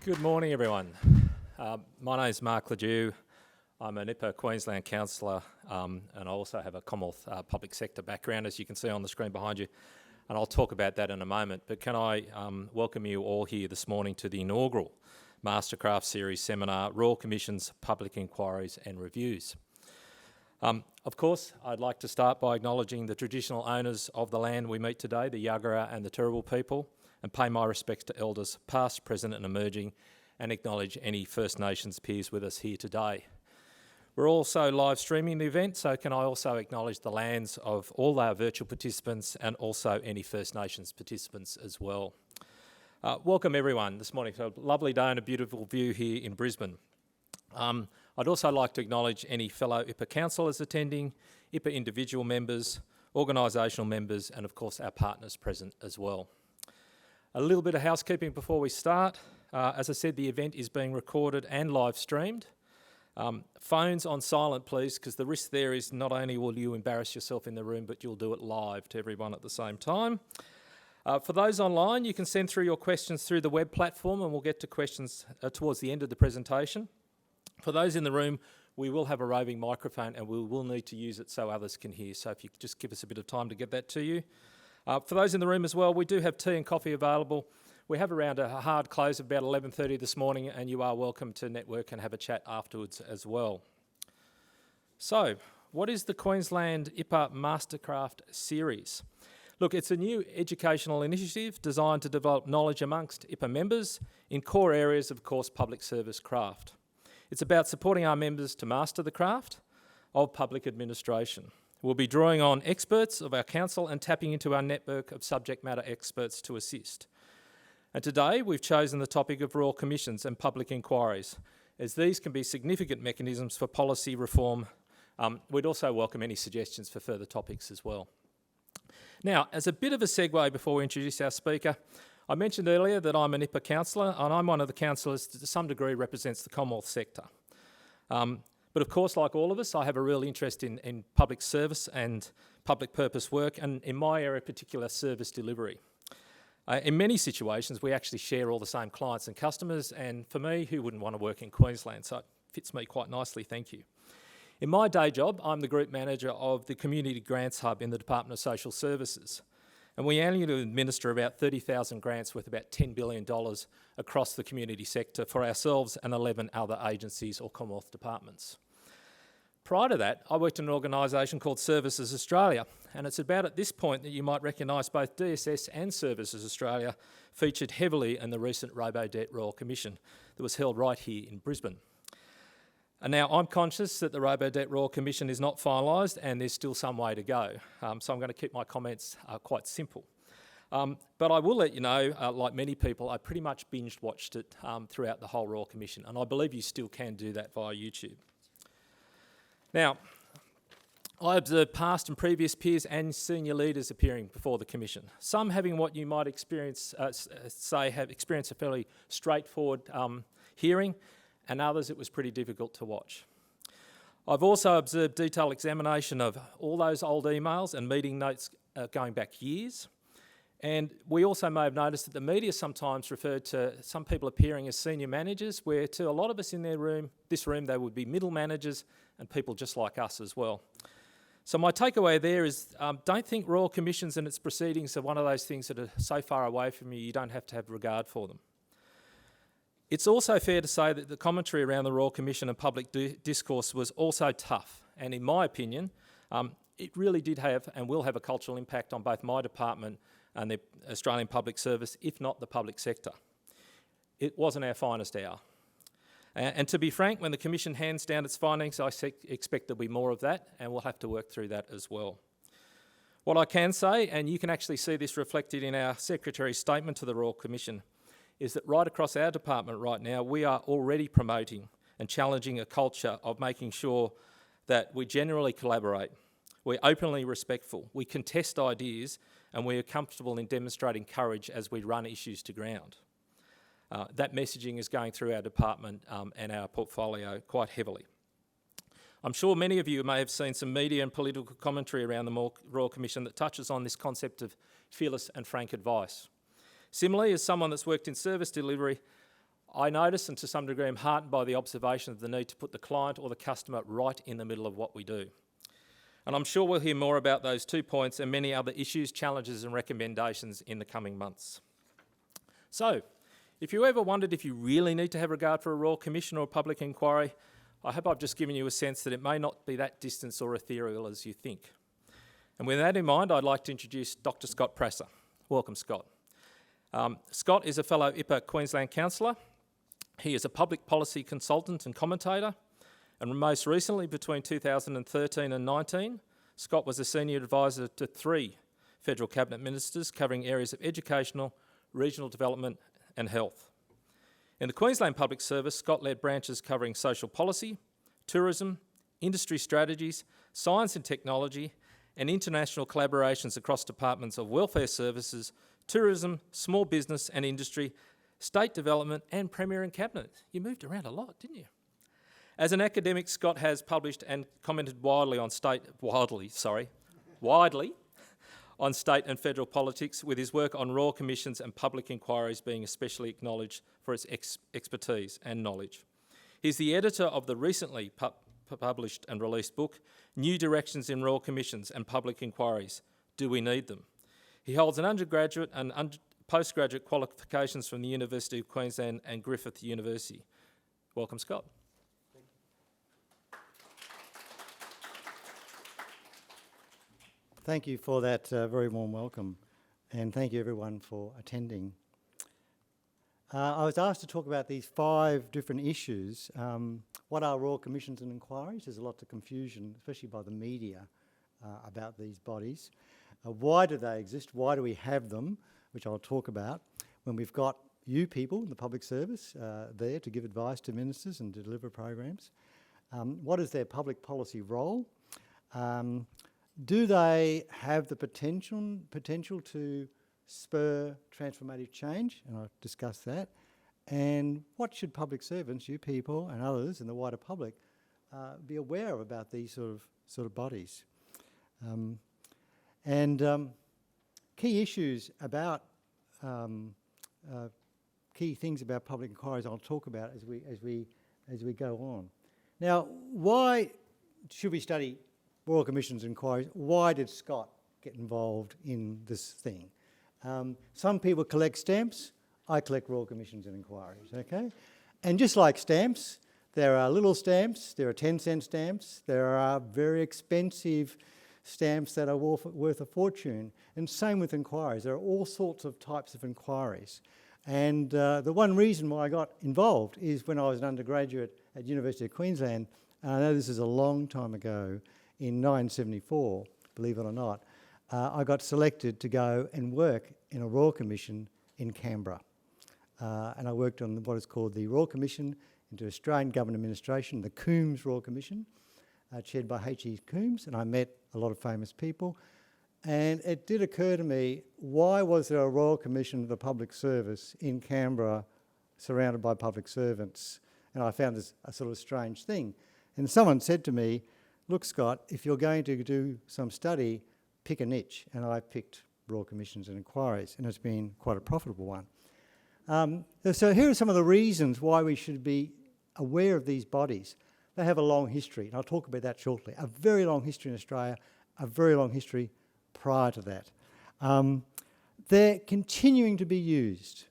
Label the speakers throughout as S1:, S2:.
S1: Good morning, everyone. My name is Mark Ledoux. I'm an IPAA Queensland councillor, and I also have a Commonwealth public sector background, as you can see on the screen behind you, and I'll talk about that in a moment. But can I welcome you all here this morning to the inaugural Mastercraft Series seminar, Royal Commission's Public Inquiries and Reviews. Of course, I'd like to start by acknowledging the traditional owners of the land we meet today, the Yagara and the Turrbal people, and pay my respects to elders past, present and emerging, and acknowledge any First Nations peers with us here today. We're also live streaming the event, so can I also acknowledge the lands of all our virtual participants and also any First Nations participants as well. Welcome everyone this morning. So a lovely day and a beautiful view here in Brisbane. I'd also like to acknowledge any fellow IPAA councillors attending, IPAA individual members, organisational members, and of course our partners present as well. A little bit of housekeeping before we start. As I said, the event is being recorded and live streamed. Phones on silent, please, because the risk there is not only will you embarrass yourself in the room, but you'll do it live to everyone at the same time. For those online, you can send through your questions through the web platform, and we'll get to questions towards the end of the presentation. For those in the room, we will have a roving microphone and we will need to use it so others can hear. So if you could just give us a bit of time to get that to you. For those in the room as well, we do have tea and coffee available. We have around a hard close of about 11:30 this morning, and you are welcome to network and have a chat afterwards as well. So, what is the Queensland IPAA Mastercraft series? Look, it's a new educational initiative designed to develop knowledge amongst IPAA members in core areas of course public service craft. It's about supporting our members to master the craft of public administration. We'll be drawing on experts of our council and tapping into our network of subject matter experts to assist. And today we've chosen the topic of Royal Commissions and public inquiries, as these can be significant mechanisms for policy reform. We'd also welcome any suggestions for further topics as well. Now, as a bit of a segue before we introduce our speaker, I mentioned earlier that I'm an IPAA councillor, and I'm one of the councillors that to some degree represents the Commonwealth sector. But of course, like all of us, I have a real interest in public service and public purpose work, and in my area particular, service delivery. In many situations, we actually share all the same clients and customers, and for me, who wouldn't want to work in Queensland? So it fits me quite nicely, thank you. In my day job, I'm the Group Manager of the Community Grants Hub in the Department of Social Services, and we annually administer about 30,000 grants worth about $10 billion across the community sector for ourselves and 11 other agencies or Commonwealth departments. Prior to that, I worked in an organisation called Services Australia, and it's about at this point that you might recognise both DSS and Services Australia featured heavily in the recent Robo-Debt Royal Commission that was held right here in Brisbane. And now I'm conscious that the Robo-Debt Royal Commission is not finalised and there's still some way to go, so I'm going to keep my comments quite simple. But I will let you know, like many people, I pretty much binge watched it throughout the whole Royal Commission, and I believe you still can do that via YouTube. Now, I observed past and previous peers and senior leaders appearing before the Commission, some having what you might experience, have experienced a fairly straightforward hearing, and others it was pretty difficult to watch. I've also observed detailed examination of all those old emails and meeting notes going back years. And we also may have noticed that the media sometimes referred to some people appearing as senior managers, where to a lot of us in this room, they would be middle managers and people just like us as well. So my takeaway there is don't think Royal Commissions and its proceedings are one of those things that are so far away from you don't have to have regard for them. It's also fair to say that the commentary around the Royal Commission and public discourse was also tough, and in my opinion, it really did have and will have a cultural impact on both my department and the Australian public service, if not the public sector. It wasn't our finest hour. And to be frank, when the Commission hands down its findings, I expect there'll be more of that, and we'll have to work through that as well. What I can say, and you can actually see this reflected in our Secretary's statement to the Royal Commission, is that right across our department right now, we are already promoting and challenging a culture of making sure that we generally collaborate, we're openly respectful, we contest ideas, and we are comfortable in demonstrating courage as we run issues to ground. That messaging is going through our department and our portfolio quite heavily. I'm sure many of you may have seen some media and political commentary around the Royal Commission that touches on this concept of fearless and frank advice. Similarly, as someone that's worked in service delivery, I notice, and to some degree I'm heartened by the observation of the need to put the client or the customer right in the middle of what we do. And I'm sure we'll hear more about those 2 points and many other issues, challenges and recommendations in the coming months. So, if you ever wondered if you really need to have regard for a Royal Commission or a public inquiry, I hope I've just given you a sense that it may not be that distant or ethereal as you think. And with that in mind, I'd like to introduce Dr. Scott Prasser. Welcome, Scott. Scott is a fellow IPAA Queensland councillor. He is a public policy consultant and commentator, and most recently, between 2013 and 19, Scott was a senior advisor to 3 federal cabinet ministers covering areas of educational, regional development and health. In the Queensland Public Service, Scott led branches covering social policy, tourism, industry strategies, science and technology, and international collaborations across departments of welfare services, tourism, small business and industry, state development and Premier and Cabinet. You moved around a lot, didn't you? As an academic, Scott has published and commented widely on state and federal politics, with his work on royal commissions and public inquiries being especially acknowledged for its expertise and knowledge. He's the editor of the recently published and released book, New Directions in Royal Commissions and Public Inquiries, Do We Need Them? He holds an undergraduate and postgraduate qualifications from the University of Queensland and Griffith University. Welcome, Scott.
S2: Thank you for that very warm welcome, and thank you everyone for attending. I was asked to talk about these 5 different issues. What are Royal Commissions and Inquiries? There's a lot of confusion, especially by the media, about these bodies. Why do they exist? Why do we have them? Which I'll talk about, when we've got you people in the public service there to give advice to ministers and to deliver programs. What is their public policy role? Do they have the potential to spur transformative change? And I'll discuss that. And what should public servants, you people and others in the wider public, be aware of about these sort of bodies? Key issues about key things about public inquiries I'll talk about as we go on. Now, why should we study Royal Commissions and Inquiries? Why did Scott get involved in this thing? Some people collect stamps. I collect Royal Commissions and Inquiries, okay? And just like stamps, there are little stamps, there are 10-cent stamps, there are very expensive stamps that are worth a fortune, and same with inquiries. There are all sorts of types of inquiries. And the one reason why I got involved is when I was an undergraduate at University of Queensland, and I know this is a long time ago, in 1974, believe it or not, I got selected to go and work in a Royal Commission in Canberra. And I worked on what is called the Royal Commission into Australian Government Administration, the Coombs Royal Commission, chaired by H.E. Coombs, and I met a lot of famous people. And it did occur to me, why was there a Royal Commission of the Public Service in Canberra surrounded by public servants? And I found this a sort of strange thing. And someone said to me, look, Scott, if you're going to do some study, pick a niche. And I picked Royal Commissions and Inquiries, and it's been quite a profitable one. So here are some of the reasons why we should be aware of these bodies. They have a long history, and I'll talk about that shortly. A very long history in Australia, a very long history prior to that. They're continuing to be used.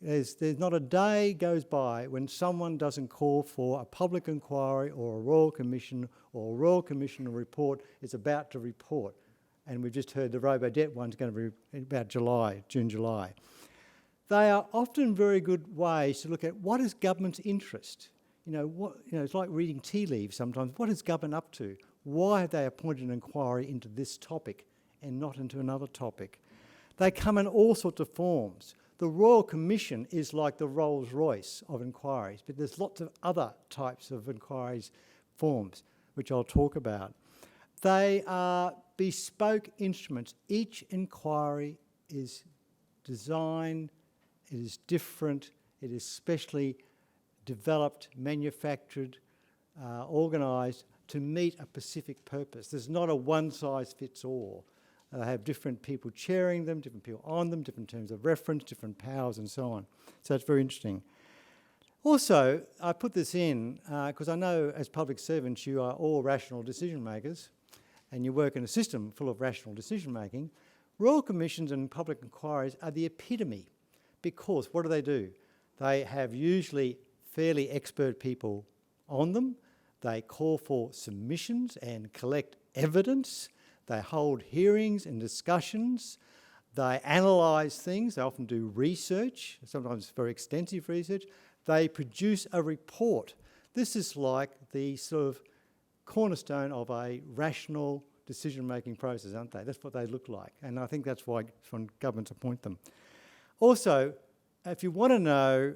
S2: There's not a day goes by when someone doesn't call for a public inquiry or a Royal Commission or a Royal Commission report is about to report. And we've just heard the robo-debt one's going to be about June, July. They are often very good ways to look at what is government's interest. It's like reading tea leaves sometimes. What is government up to? Why have they appointed an inquiry into this topic and not into another topic? They come in all sorts of forms. The Royal Commission is like the Rolls-Royce of inquiries, but there's lots of other types of inquiries forms, which I'll talk about. They are bespoke instruments. Each inquiry is designed, it is different, it is specially developed, manufactured, organised to meet a specific purpose. There's not a one-size-fits-all. They have different people chairing them, different people on them, different terms of reference, different powers and so on. So it's very interesting. Also, I put this in because I know as public servants you are all rational decision makers and you work in a system full of rational decision making. Royal Commissions and public inquiries are the epitome because what do? They have usually fairly expert people on them. They call for submissions and collect evidence. They hold hearings and discussions. They analyse things. They often do research, sometimes very extensive research. They produce a report. This is like the sort of cornerstone of a rational decision-making process, aren't they? That's what they look like. And I think that's why governments appoint them. Also, if you want to know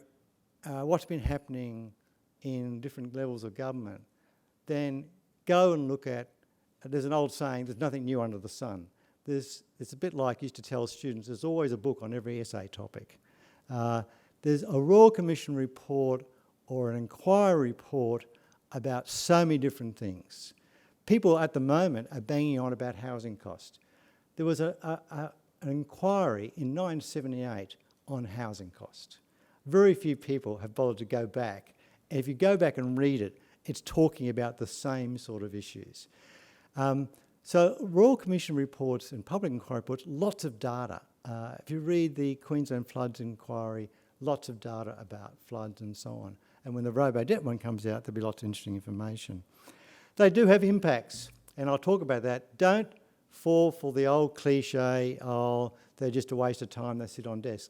S2: what's been happening in different levels of government, then go and look at, there's an old saying, there's nothing new under the sun. It's a bit like I used to tell students, there's always a book on every essay topic. There's a Royal Commission report or an inquiry report about so many different things. People at the moment are banging on about housing costs. There was an inquiry in 1978 on housing costs. Very few people have bothered to go back. And if you go back and read it, it's talking about the same sort of issues. So Royal Commission reports and public inquiry reports, lots of data. If you read the Queensland Floods Inquiry, lots of data about floods and so on. And when the robo-debt one comes out, there'll be lots of interesting information. They do have impacts, and I'll talk about that. Don't fall for the old cliche, oh, they're just a waste of time, they sit on desks.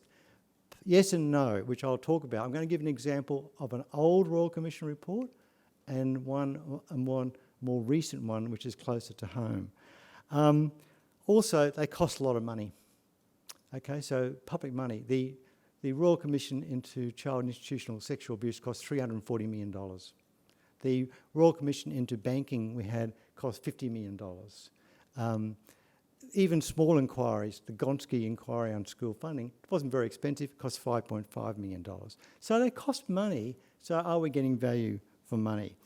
S2: Yes and no, which I'll talk about. I'm going to give an example of an old Royal Commission report and one more recent one, which is closer to home. Also, they cost a lot of money. Okay, so public money. The Royal Commission into Child and Institutional Sexual Abuse cost $340 million. The Royal Commission into banking we had cost $50 million. Even small inquiries, the Gonski inquiry on school funding, it wasn't very expensive, it cost $5.5 million. So they cost money, so are we getting value for money?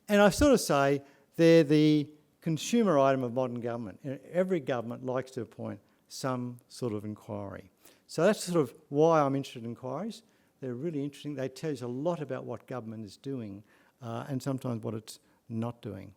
S2: And I sort of say they're the consumer item of modern government. Every government likes to appoint some sort of inquiry. So that's sort of why I'm interested in inquiries. They're really interesting. They tell us a lot about what government is doing and sometimes what it's not doing.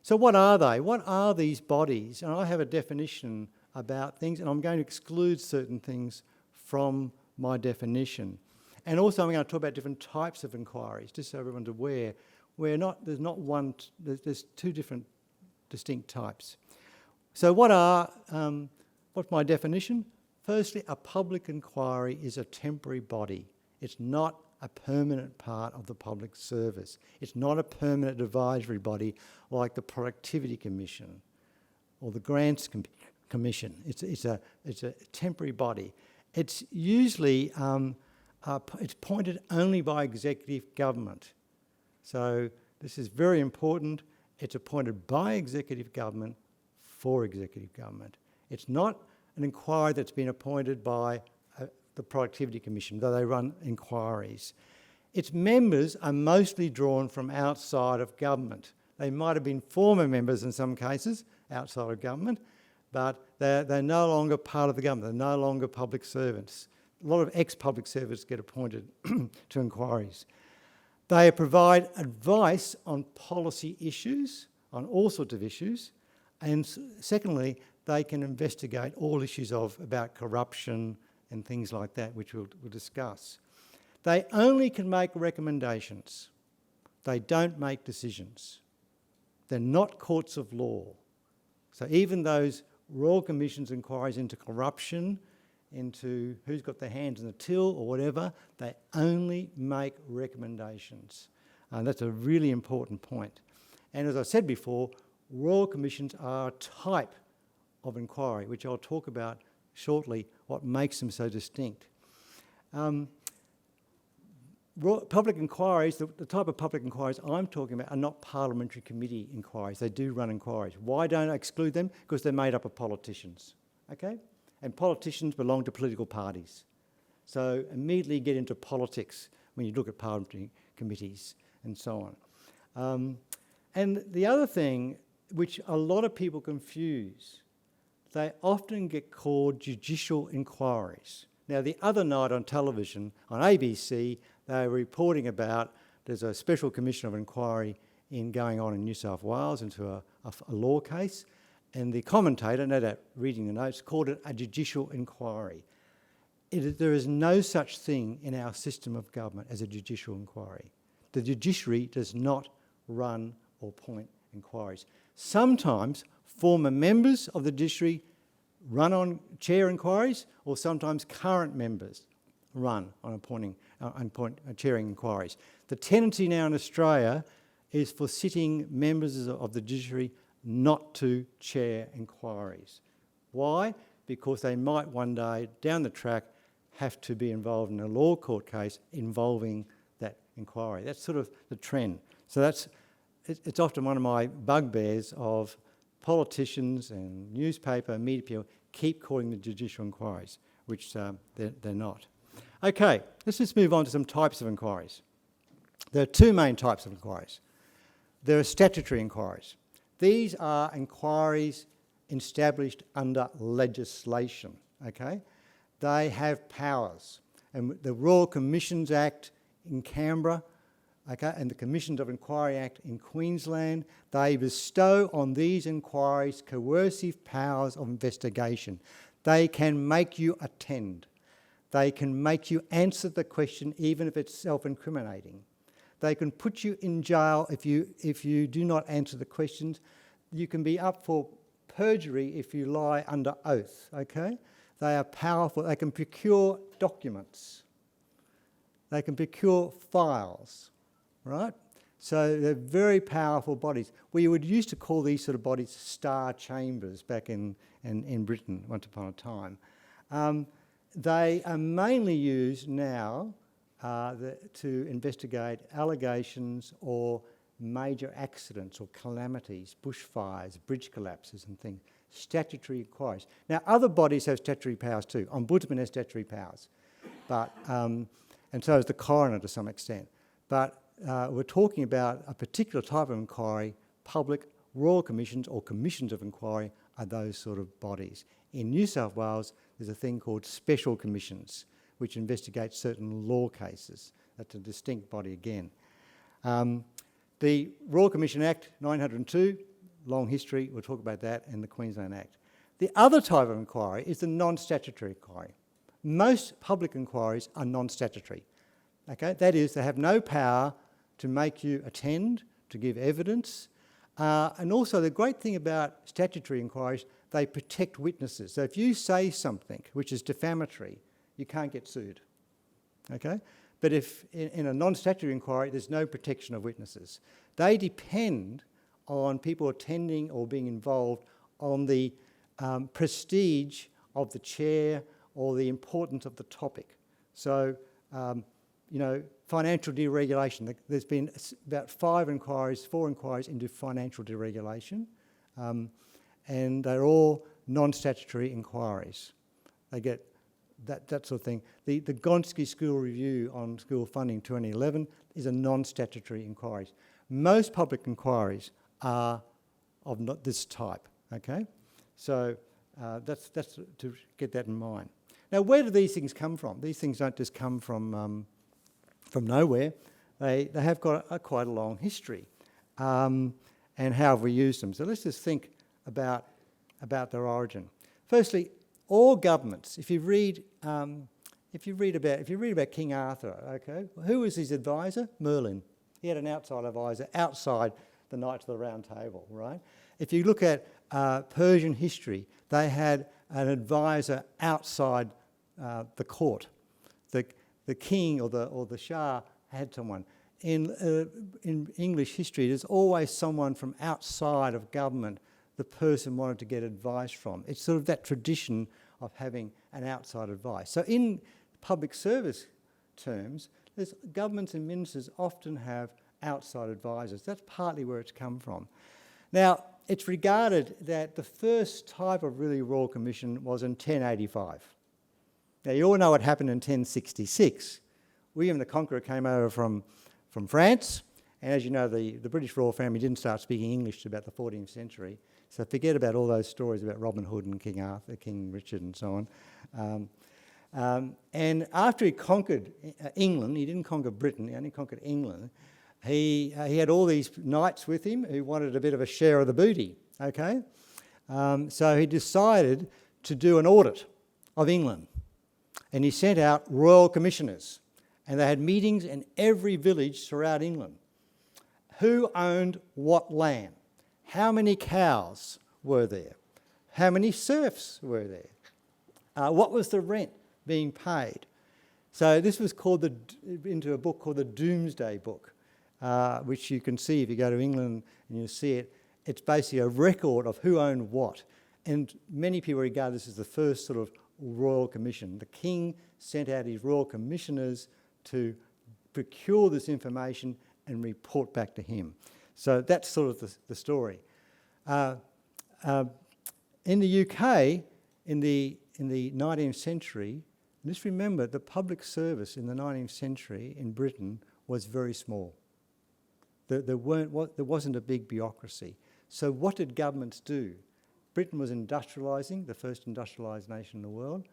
S2: So what are they? What are these bodies? And I have a definition about things, and I'm going to exclude certain things from my definition. And also I'm going to talk about different types of inquiries, just so everyone's aware. There's not one, there's two different distinct types. So what's my definition? Firstly, a public inquiry is a temporary body. It's not a permanent part of the public service. It's not a permanent advisory body like the Productivity Commission or the Grants Commission. It's a temporary body. It's usually it's appointed only by executive government. So this is very important. It's appointed by executive government for executive government. It's not an inquiry that's been appointed by the Productivity Commission, though they run inquiries. Its members are mostly drawn from outside of government. They might have been former members in some cases, outside of government, but they're no longer part of the government. They're no longer public servants. A lot of ex-public servants get appointed to inquiries. They provide advice on policy issues, on all sorts of issues, and secondly, they can investigate all issues about corruption and things like that, which we'll discuss. They only can make recommendations. They don't make decisions. They're not courts of law. So even those Royal Commission's inquiries into corruption, into who's got their hands in the till or whatever, they only make recommendations. And that's a really important point. And as I said before, Royal Commissions are a type of inquiry, which I'll talk about shortly, what makes them so distinct. Public inquiries, the type of public inquiries I'm talking about are not parliamentary committee inquiries. They do run inquiries. Why don't I exclude them? Because they're made up of politicians, okay? And politicians belong to political parties. So immediately get into politics when you look at parliamentary committees and so on. And the other thing, which a lot of people confuse, they often get called judicial inquiries. Now, the other night on television, on ABC, they were reporting about there's a special commission of inquiry going on in New South Wales into a law case, and the commentator, no doubt reading the notes, called it a judicial inquiry. There is no such thing in our system of government as a judicial inquiry. The judiciary does not run or appoint inquiries. Sometimes former members of the judiciary run on chair inquiries, or sometimes current members run on chairing inquiries. The tendency now in Australia is for sitting members of the judiciary not to chair inquiries. Why? Because they might one day down the track have to be involved in a law court case involving that inquiry. That's sort of the trend. So it's often one of my bugbears of politicians and newspaper and media people keep calling the judicial inquiries, which they're not. Okay, let's just move on to some types of inquiries. There are two main types of inquiries. There are statutory inquiries. These are inquiries established under legislation, okay? They have powers. And the Royal Commissions Act in Canberra, okay, and the Commissions of Inquiry Act in Queensland, they bestow on these inquiries coercive powers of investigation. They can make you attend. They can make you answer the question even if it's self-incriminating. They can put you in jail if you do not answer the questions. You can be up for perjury if you lie under oath, okay? They are powerful. They can procure documents. They can procure files, right? So they're very powerful bodies. We would used to call these sort of bodies star chambers back in Britain once upon a time. They are mainly used now to investigate allegations or major accidents or calamities, bushfires, bridge collapses and things. Statutory inquiries. Now, other bodies have statutory powers too. Ombudsman has statutory powers, but and so is the coroner to some extent. But we're talking about a particular type of inquiry. Public royal commissions or commissions of inquiry are those sort of bodies. In New South Wales, there's a thing called special commissions, which investigate certain law cases. That's a distinct body again. The Royal Commission Act 902, long history, we'll talk about that, and the Queensland Act. The other type of inquiry is the non-statutory inquiry. Most public inquiries are non-statutory. Okay? That is, they have no power to make you attend, to give evidence. And also the great thing about statutory inquiries, they protect witnesses. So if you say something which is defamatory, you can't get sued. Okay? But if in a non-statutory inquiry, there's no protection of witnesses. They depend on people attending or being involved on the prestige of the chair or the importance of the topic. So, financial deregulation. There's been about 4 inquiries into financial deregulation, and they're all non-statutory inquiries. They get that sort of thing. The Gonski School Review on School Funding 2011 is a non-statutory inquiry. Most public inquiries are of not this type, okay? So that's to get that in mind. Now, where do these things come from? These things don't just come from nowhere. They have got quite a long history. And how have we used them? So let's just think about their origin. Firstly, all governments. If you read about King Arthur, okay, who was his advisor? Merlin. He had an outside advisor outside the Knights of the Round Table, right? If you look at Persian history, they had an advisor outside the court. The king or the Shah had someone. In English history, there's always someone from outside of government the person wanted to get advice from. It's sort of that tradition of having an outside advice. So in public service terms, governments and ministers often have outside advisors. That's partly where it's come from. Now, it's regarded that the first type of really royal commission was in 1085. Now, you all know what happened in 1066. William the Conqueror came over from France, and as you know, the British royal family didn't start speaking English till about the 14th century. So forget about all those stories about Robin Hood and King Arthur, King Richard and so on. And after he conquered England, he didn't conquer Britain, he only conquered England, he had all these knights with him who wanted a bit of a share of the booty, okay? So he decided to do an audit of England, and he sent out royal commissioners, and they had meetings in every village throughout England. Who owned what land? How many cows were there? How many serfs were there? What was the rent being paid? So this was called into a book called the Doomsday Book, which you can see if you go to England and you see it. It's basically a record of who owned what. And many people regard this as the first sort of royal commission. The king sent out his royal commissioners to procure this information and report back to him. So that's sort of the story. In the UK, in the 19th century, just remember the public service in the 19th century in Britain was very small. There wasn't a big bureaucracy. So what did governments do? Britain was industrialising, the first industrialised nation in the world.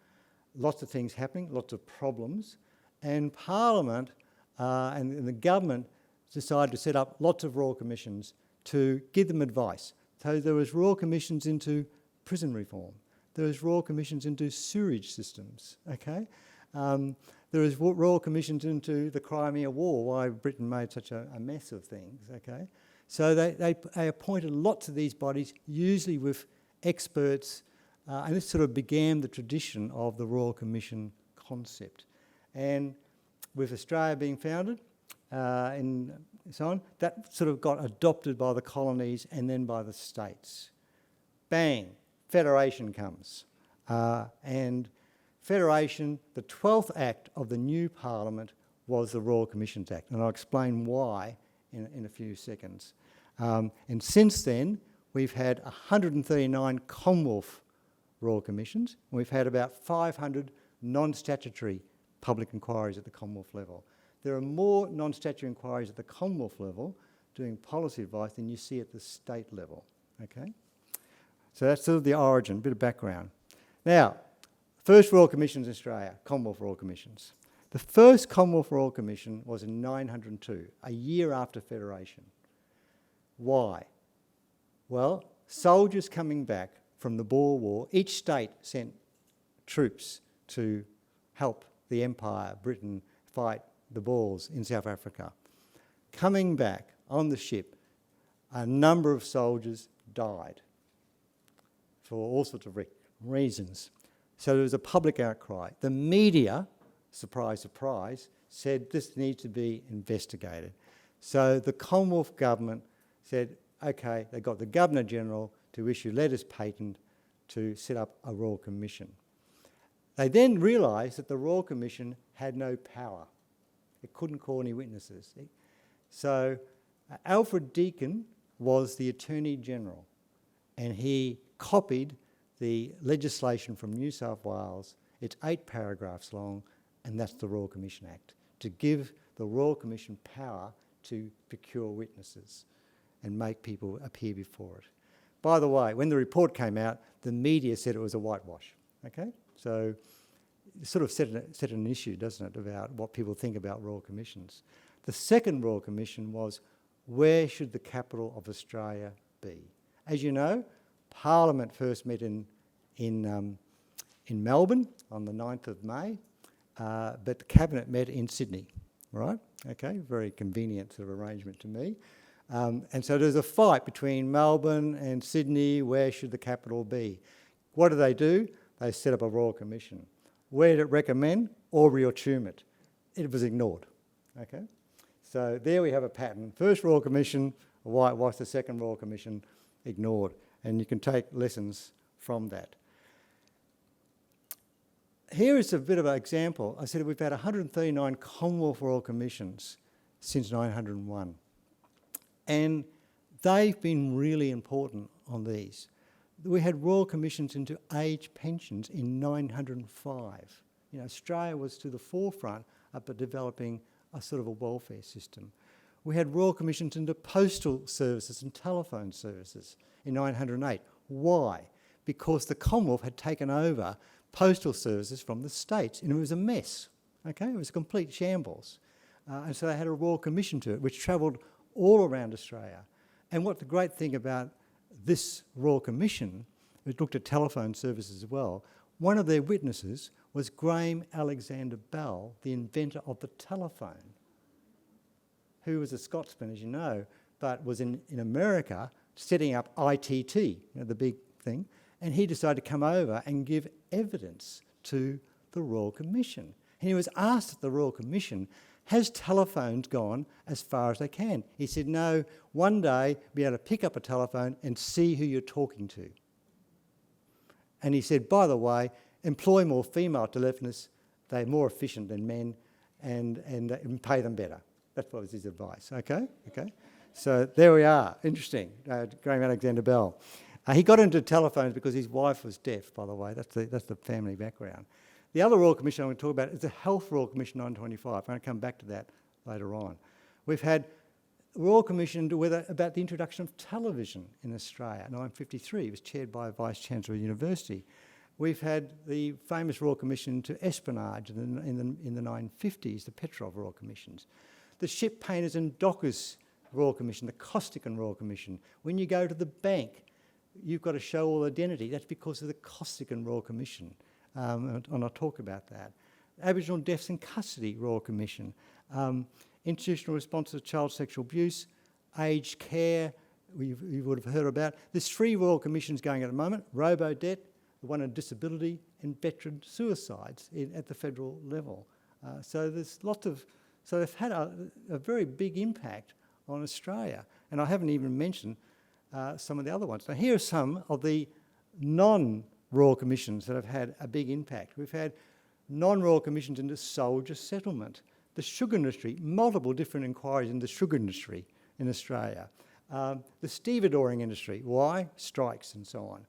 S2: Lots of things happening, lots of problems. And Parliament and the government decided to set up lots of royal commissions to give them advice. So there was royal commissions into prison reform. There was royal commissions into sewerage systems, okay? There was royal commissions into the Crimea War, why Britain made such a mess of things, okay? So they appointed lots of these bodies, usually with experts, and this sort of began the tradition of the Royal Commission concept. And with Australia being founded and so on, that sort of got adopted by the colonies and then by the states. Bang, federation comes. And federation, the 12th Act of the new Parliament was the Royal Commissions Act, and I'll explain why in a few seconds. And since then, we've had 139 Commonwealth Royal Commissions, and we've had about 500 non-statutory public inquiries at the Commonwealth level. There are more non-statutory inquiries at the Commonwealth level doing policy advice than you see at the state level, okay? So that's sort of the origin, a bit of background. Now, first Royal Commissions in Australia, Commonwealth Royal Commissions. The first Commonwealth Royal Commission was in 902, a year after Federation. Why? Well, soldiers coming back from the Boer War, each state sent troops to help the Empire, Britain, fight the Boers in South Africa. Coming back on the ship, a number of soldiers died for all sorts of reasons. So there was a public outcry. The media, surprise, surprise, said this needs to be investigated. So the Commonwealth government said, okay, they got the Governor-General to issue letters patent to set up a Royal Commission. They then realised that the Royal Commission had no power. It couldn't call any witnesses. So Alfred Deakin was the Attorney-General, and he copied the legislation from New South Wales. It's 8 paragraphs long, and that's the Royal Commission Act, to give the Royal Commission power to procure witnesses and make people appear before it. By the way, when the report came out, the media said it was a whitewash, okay? So it sort of set an issue, doesn't it, about what people think about Royal Commissions. The second Royal Commission was, where should the capital of Australia be? As you know, Parliament first met in Melbourne on the 9th of May, but the Cabinet met in Sydney, right? Okay, very convenient sort of arrangement to me. And so there's a fight between Melbourne and Sydney, where should the capital be? What do? They set up a Royal Commission. Where did it recommend? Albury or Tumut? It was ignored, okay? So there we have a pattern. First Royal Commission, whitewash. The second Royal Commission, ignored. And you can take lessons from that. Here is a bit of an example. I said we've had 139 Commonwealth Royal Commissions since 901. And they've been really important on these. We had Royal Commissions into age pensions in 905. You know, Australia was to the forefront of developing a sort of a welfare system. We had Royal Commissions into postal services and telephone services in 908. Why? Because the Commonwealth had taken over postal services from the States, and it was a mess, okay? It was a complete shambles. And so they had a Royal Commission to it, which travelled all around Australia. And what the great thing about this Royal Commission, it looked at telephone services as well, one of their witnesses was Graham Alexander Bell, the inventor of the telephone, who was a Scotsman, as you know, but was in America setting up ITT, you know, the big thing, and he decided to come over and give evidence to the Royal Commission. And he was asked at the Royal Commission, has telephones gone as far as they can? He said, no, one day be able to pick up a telephone and see who you're talking to. And he said, by the way, employ more female telephonists, they're more efficient than men, and pay them better. That was his advice, okay? So there we are, interesting, Graham Alexander Bell. He got into telephones because his wife was deaf, by the way, that's the family background. The other Royal Commission I'm going to talk about is the Health Royal Commission 925. I'm going to come back to that later on. We've had Royal Commission about the introduction of television in Australia, 953. It was chaired by a Vice-Chancellor of University. We've had the famous Royal Commission to espionage in the 950s, the Petrov Royal Commissions. The Ship Painters and Dockers Royal Commission, the Costigan Royal Commission. When you go to the bank, you've got to show all identity. That's because of the Costigan Royal Commission. And I'll talk about that. Aboriginal Deaths in Custody Royal Commission. Institutional response to child sexual abuse, aged care, you would have heard about. There's 3 Royal Commissions going at the moment, robo-debt, the one on disability, and veteran suicides at the federal level. So there's lots of, so they've had a very big impact on Australia. And I haven't even mentioned some of the other ones. Now here are some of the non-Royal Commissions that have had a big impact. We've had non-Royal Commissions into soldier settlement, the sugar industry, multiple different inquiries into the sugar industry in Australia, the stevedoring industry, why? Strikes and so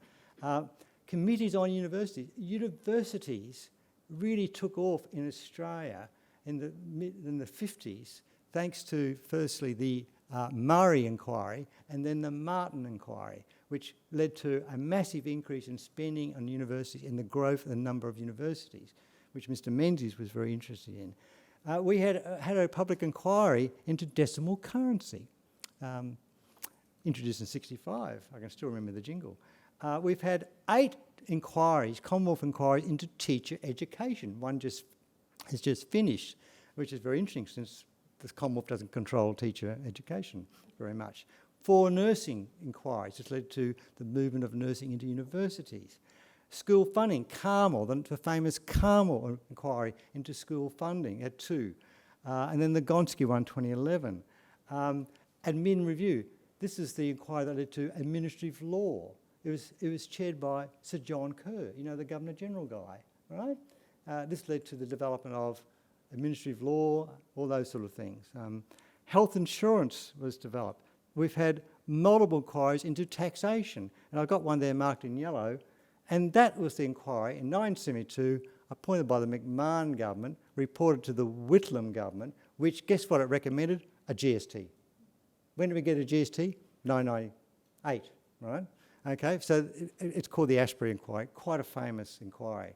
S2: on. Committees on universities. Universities really took off in Australia in the 50s, thanks to firstly the Murray inquiry and then the Martin inquiry, which led to a massive increase in spending on universities and the growth of the number of universities, which Mr. Menzies was very interested in. We had a public inquiry into decimal currency, introduced in '65. I can still remember the jingle. We've had 8 inquiries, Commonwealth inquiries into teacher education. One has just finished, which is very interesting since the Commonwealth doesn't control teacher education very much. 4 nursing inquiries, which led to the movement of nursing into universities. School funding, Carmel, the famous Carmel inquiry into school funding at 2. And then the Gonski one, 2011. Admin review. This is the inquiry that led to administrative law. It was chaired by Sir John Kerr, you know, the Governor-General guy, right? This led to the development of administrative law, all those sort of things. Health insurance was developed. We've had multiple inquiries into taxation, and I've got one there marked in yellow, and that was the inquiry in 1972, appointed by the McMahon government, reported to the Whitlam government, which, guess what it recommended? A GST. When did we get a GST? 1998, right? Okay, so it's called the Ashbury Inquiry, quite a famous inquiry.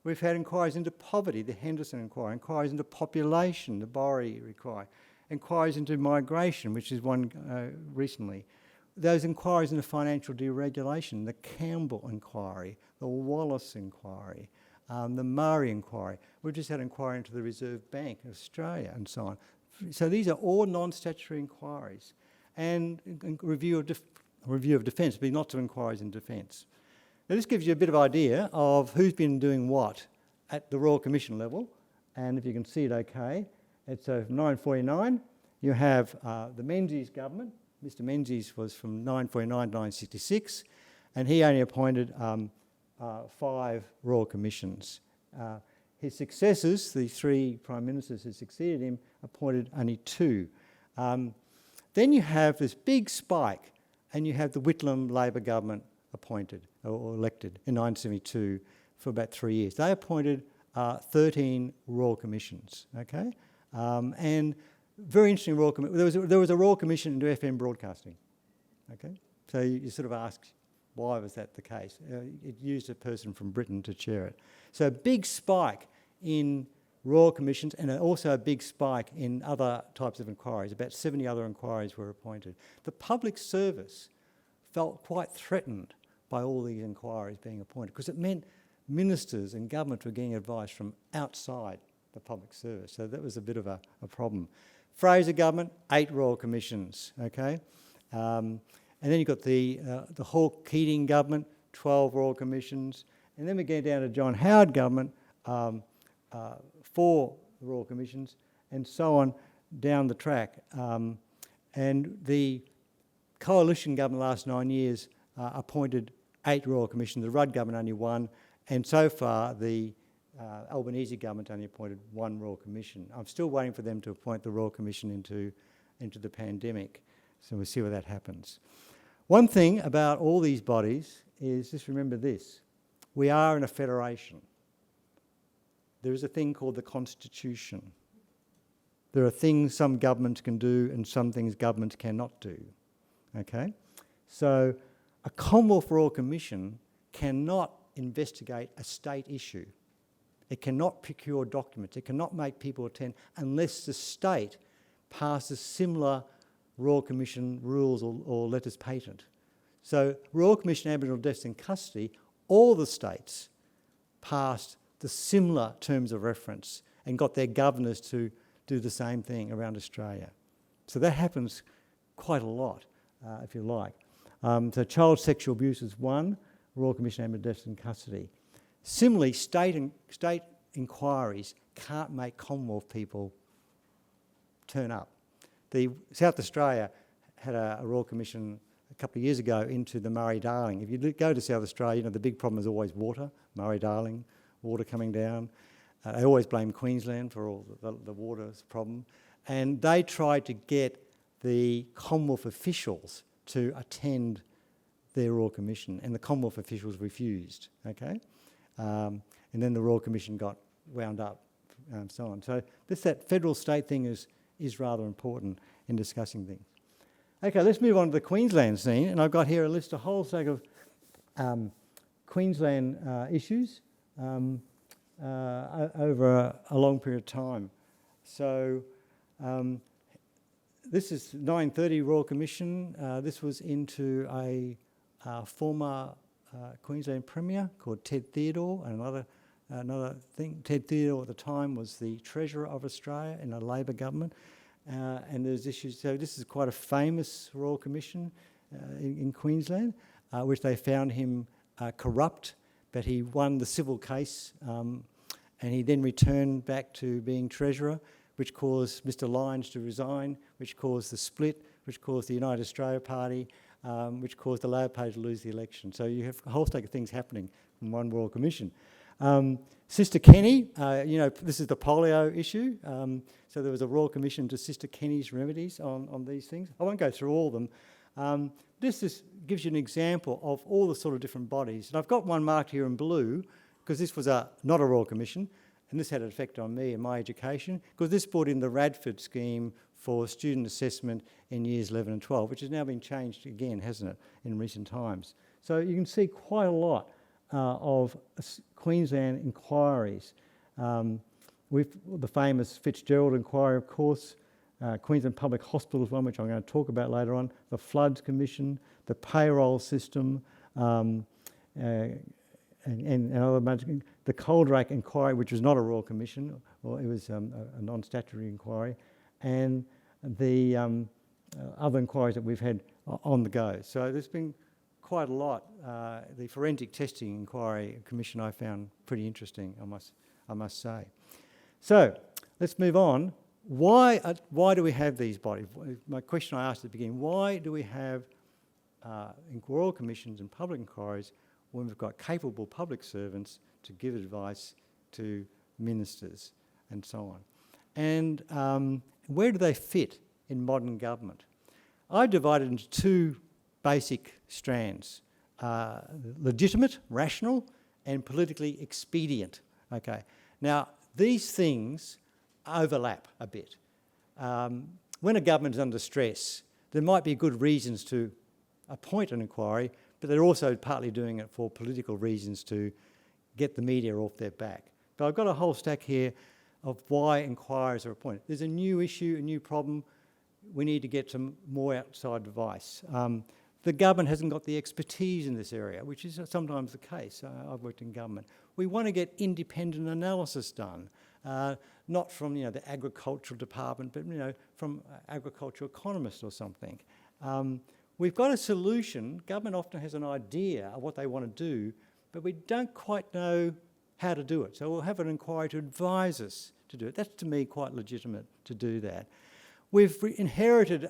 S2: We've had inquiries into poverty, the Henderson Inquiry, inquiries into population, the Borry Inquiry, inquiries into migration, which is one recently. Those inquiries into financial deregulation, the Campbell Inquiry, the Wallace Inquiry, the Murray Inquiry. We've just had an inquiry into the Reserve Bank of Australia and so on. So these are all non-statutory inquiries. And review of defence, there'll be lots of inquiries in defence. Now this gives you a bit of idea of who's been doing what at the Royal Commission level. And if you can see it okay, it's from 949, you have the Menzies government. Mr. Menzies was from 949 to 1966, and he only appointed 5 Royal Commissions. His successors, the 3 Prime Ministers who succeeded him, appointed only 2. Then you have this big spike, and you have the Whitlam Labor government appointed or elected in 1972 for about 3 years. They appointed 13 Royal Commissions, okay? And very interesting Royal Commission. There was a Royal Commission into FM broadcasting, okay? So you sort of ask, Why was that the case? It used a person from Britain to chair it. So a big spike in royal commissions and also a big spike in other types of inquiries. About 70 other inquiries were appointed. The public service felt quite threatened by all these inquiries being appointed because it meant ministers and government were getting advice from outside the public service. So that was a bit of a problem. Fraser government, 8 royal commissions, okay? And then you've got the Hawke-Keating government, 12 royal commissions. And then we get down to John Howard government, 4 royal commissions, and so on down the track. And the coalition government the last 9 years appointed 8 royal commissions. The Rudd government only 1. And so far, the Albanese government only appointed 1 royal commission. I'm still waiting for them to appoint the royal commission into the pandemic. So we'll see where that happens. One thing about all these bodies is just remember this. We are in a federation. There is a thing called the Constitution. There are things some governments can do and some things governments cannot do. Okay? So a Commonwealth Royal Commission cannot investigate a state issue. It cannot procure documents. It cannot make people attend unless the state passes similar Royal Commission rules or letters patent. So Royal Commission Aboriginal Deaths in Custody, all the states passed the similar terms of reference and got their governors to do the same thing around Australia. So that happens quite a lot, if you like. So child sexual abuse is 1, Royal Commission Aboriginal Deaths in Custody. Similarly, state inquiries can't make Commonwealth people turn up. The South Australia had a Royal Commission a couple of years ago into the Murray-Darling. If you go to South Australia, you know the big problem is always water, Murray-Darling, water coming down. They always blame Queensland for all the water problem. And they tried to get the Commonwealth officials to attend their Royal Commission, and the Commonwealth officials refused, okay? And then the Royal Commission got wound up and so on. So that federal-state thing is rather important in discussing things. Okay, let's move on to the Queensland scene, and I've got here a whole stack of Queensland issues over a long period of time. So this is 930 Royal Commission. This was into a former Queensland Premier called Ted Theodore, and another thing. Ted Theodore at the time was the Treasurer of Australia in a Labor government. And there's issues, so this is quite a famous Royal Commission in Queensland, which they found him corrupt, but he won the civil case and he then returned back to being Treasurer, which caused Mr Lyons to resign, which caused the split, which caused the United Australia Party, which caused the Labor Party to lose the election. So you have a whole stack of things happening from one Royal Commission. Sister Kenny, this is the polio issue. So there was a Royal Commission to Sister Kenny's remedies on these things. I won't go through all of them. This gives you an example of all the sort of different bodies. And I've got one marked here in blue because this was not a Royal Commission, and this had an effect on me and my education, because this brought in the Radford scheme for student assessment in years 11 and 12, which has now been changed again, hasn't it, in recent times. So you can see quite a lot of Queensland inquiries. With the famous Fitzgerald inquiry, of course, Queensland Public Hospitals one, which I'm going to talk about later on, the Floods Commission, the payroll system, and other matters, the Coldrake inquiry, which was not a Royal Commission, or it was a non-statutory inquiry, and the other inquiries that we've had on the go. So there's been quite a lot. The Forensic Testing Inquiry Commission I found pretty interesting, I must say. So let's move on. Why do we have these bodies? My question I asked at the beginning, why do we have Royal Commissions and public inquiries when we've got capable public servants to give advice to ministers and so on? And where do they fit in modern government? I divided into 2 basic strands: legitimate, rational, and politically expedient. Okay. Now, these things overlap a bit. When a government is under stress, there might be good reasons to appoint an inquiry, but they're also partly doing it for political reasons to get the media off their back. But I've got a whole stack here of why inquiries are appointed. There's a new issue, a new problem. We need to get some more outside advice. The government hasn't got the expertise in this area, which is sometimes the case. I've worked in government. We want to get independent analysis done, not from the agricultural department, but from agricultural economists or something. We've got a solution. Government often has an idea of what they want to do, but we don't quite know how to do it. So we'll have an inquiry to advise us to do it. That's, to me, quite legitimate to do that. We've inherited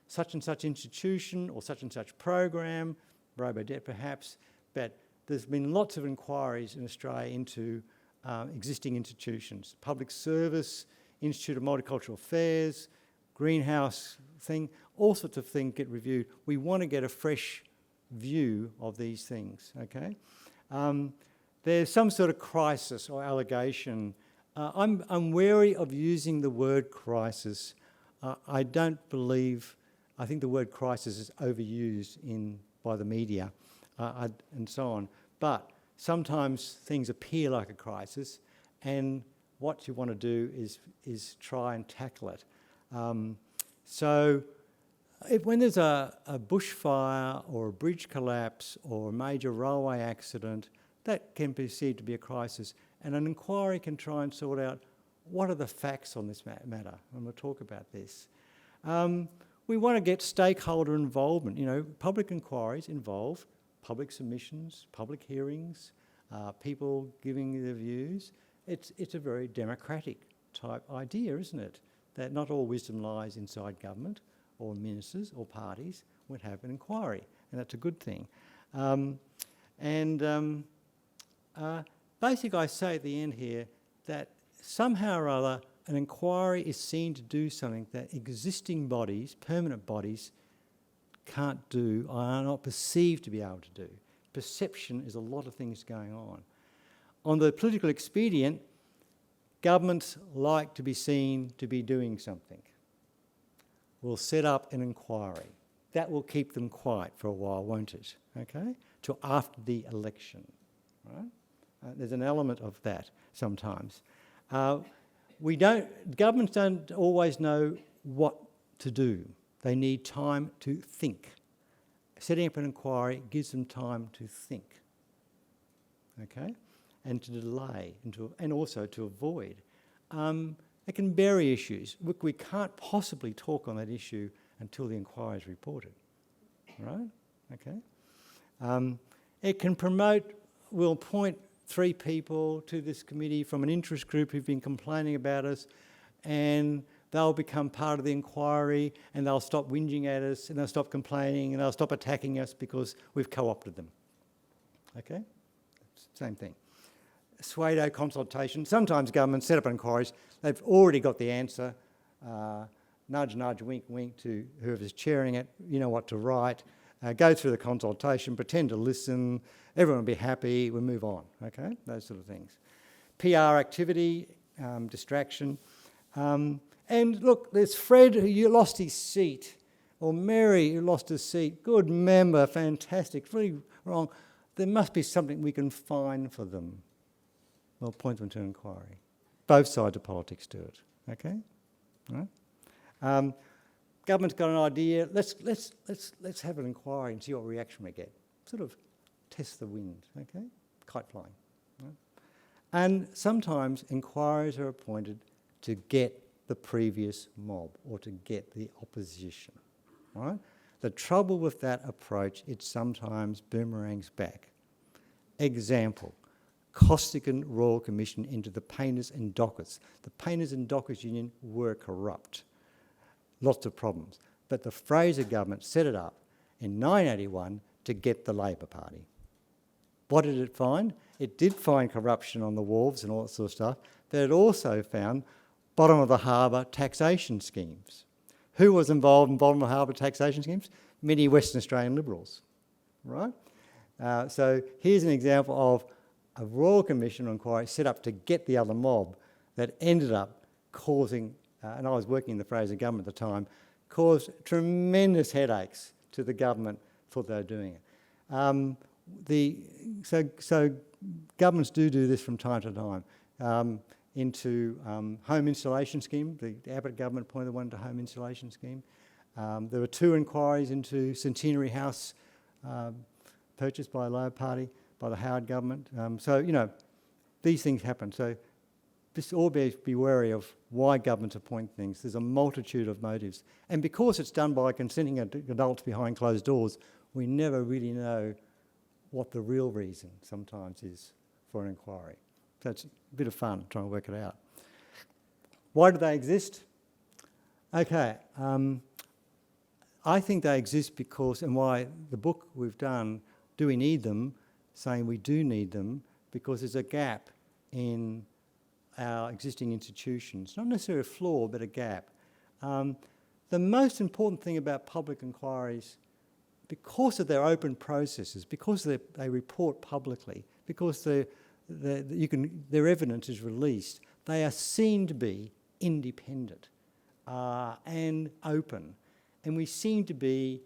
S2: such and such institution or such and such program, robo-debt perhaps, but there's been lots of inquiries in Australia into existing institutions. Public Service, Institute of Multicultural Affairs, Greenhouse thing, all sorts of things get reviewed. We want to get a fresh view of these things, okay? There's some sort of crisis or allegation. I'm wary of using the word crisis. I think the word crisis is overused by the media and so on. But sometimes things appear like a crisis, and what you want to do is try and tackle it. When there's a bushfire or a bridge collapse or a major railway accident, that can be perceived to be a crisis, and an inquiry can try and sort out what are the facts on this matter, and we'll talk about this. We want to get stakeholder involvement. Public inquiries involve public submissions, public hearings, people giving their views. It's a very democratic type idea, isn't it? That not all wisdom lies inside government or ministers or parties would have an inquiry, and that's a good thing. Basically, I say at the end here that somehow or other an inquiry is seen to do something that existing bodies, permanent bodies, can't do or are not perceived to be able to do. Perception is a lot of things going on. On the political expedient, governments like to be seen to be doing something. We'll set up an inquiry. That will keep them quiet for a while, won't it? Okay? Till after the election, right? There's an element of that sometimes. Governments don't always know what to do. They need time to think. Setting up an inquiry gives them time to think, okay? And to delay, and also to avoid. It can bury issues. Look, we can't possibly talk on that issue until the inquiry is reported, right? Okay. It can promote, we'll appoint 3 people to this committee from an interest group who've been complaining about us, and they'll become part of the inquiry, and they'll stop whinging at us, and they'll stop complaining, and they'll stop attacking us because we've co-opted them. Okay? Same thing. Pseudo consultation. Sometimes governments set up inquiries, they've already got the answer. Nudge, nudge, wink, wink to whoever's chairing it, you know what to write. Go through the consultation, pretend to listen, everyone will be happy, we'll move on, okay? Those sort of things. PR activity, distraction. And look, there's Fred who lost his seat, or Mary who lost her seat. Good member, fantastic, really wrong. There must be something we can find for them. We'll point them to an inquiry. Both sides of politics do it, okay? All right? Government's got an idea. Let's have an inquiry and see what reaction we get. Sort of test the wind, okay? Kite flying. Right? And sometimes inquiries are appointed to get the previous mob or to get the opposition. Right? The trouble with that approach, it sometimes boomerangs back. Example, Costigan Royal Commission into the Painters and Dockers. The Painters and Dockers Union were corrupt. Lots of problems. But the Fraser government set it up in 1981 to get the Labor Party. What did it find? It did find corruption on the wharves and all that sort of stuff, but it also found bottom of the harbour taxation schemes. Who was involved in bottom of the harbour taxation schemes? Many Western Australian Liberals, right? So here's an example of a Royal Commission inquiry set up to get the other mob that ended up causing, and I was working in the Fraser government at the time, caused tremendous headaches to the government, thought they were doing it. So governments do this from time to time. Into home insulation scheme. The Abbott government appointed one to home insulation scheme. There were 2 inquiries into Centenary House purchased by a Labor Party, by the Howard government. So, you know, these things happen. So just always be wary of why governments appoint things. There's a multitude of motives. And because it's done by consenting adults behind closed doors, we never really know what the real reason sometimes is for an inquiry. So it's a bit of fun trying to work it out. Why do they exist? Okay, I think they exist because, and why the book we've done, Do We Need Them? Saying we do need them because there's a gap in our existing institutions. Not necessarily a flaw, but a gap. The most important thing about public inquiries, because of their open processes, because they report publicly, because their evidence is released, they are seen to be independent and open. And we seem to be,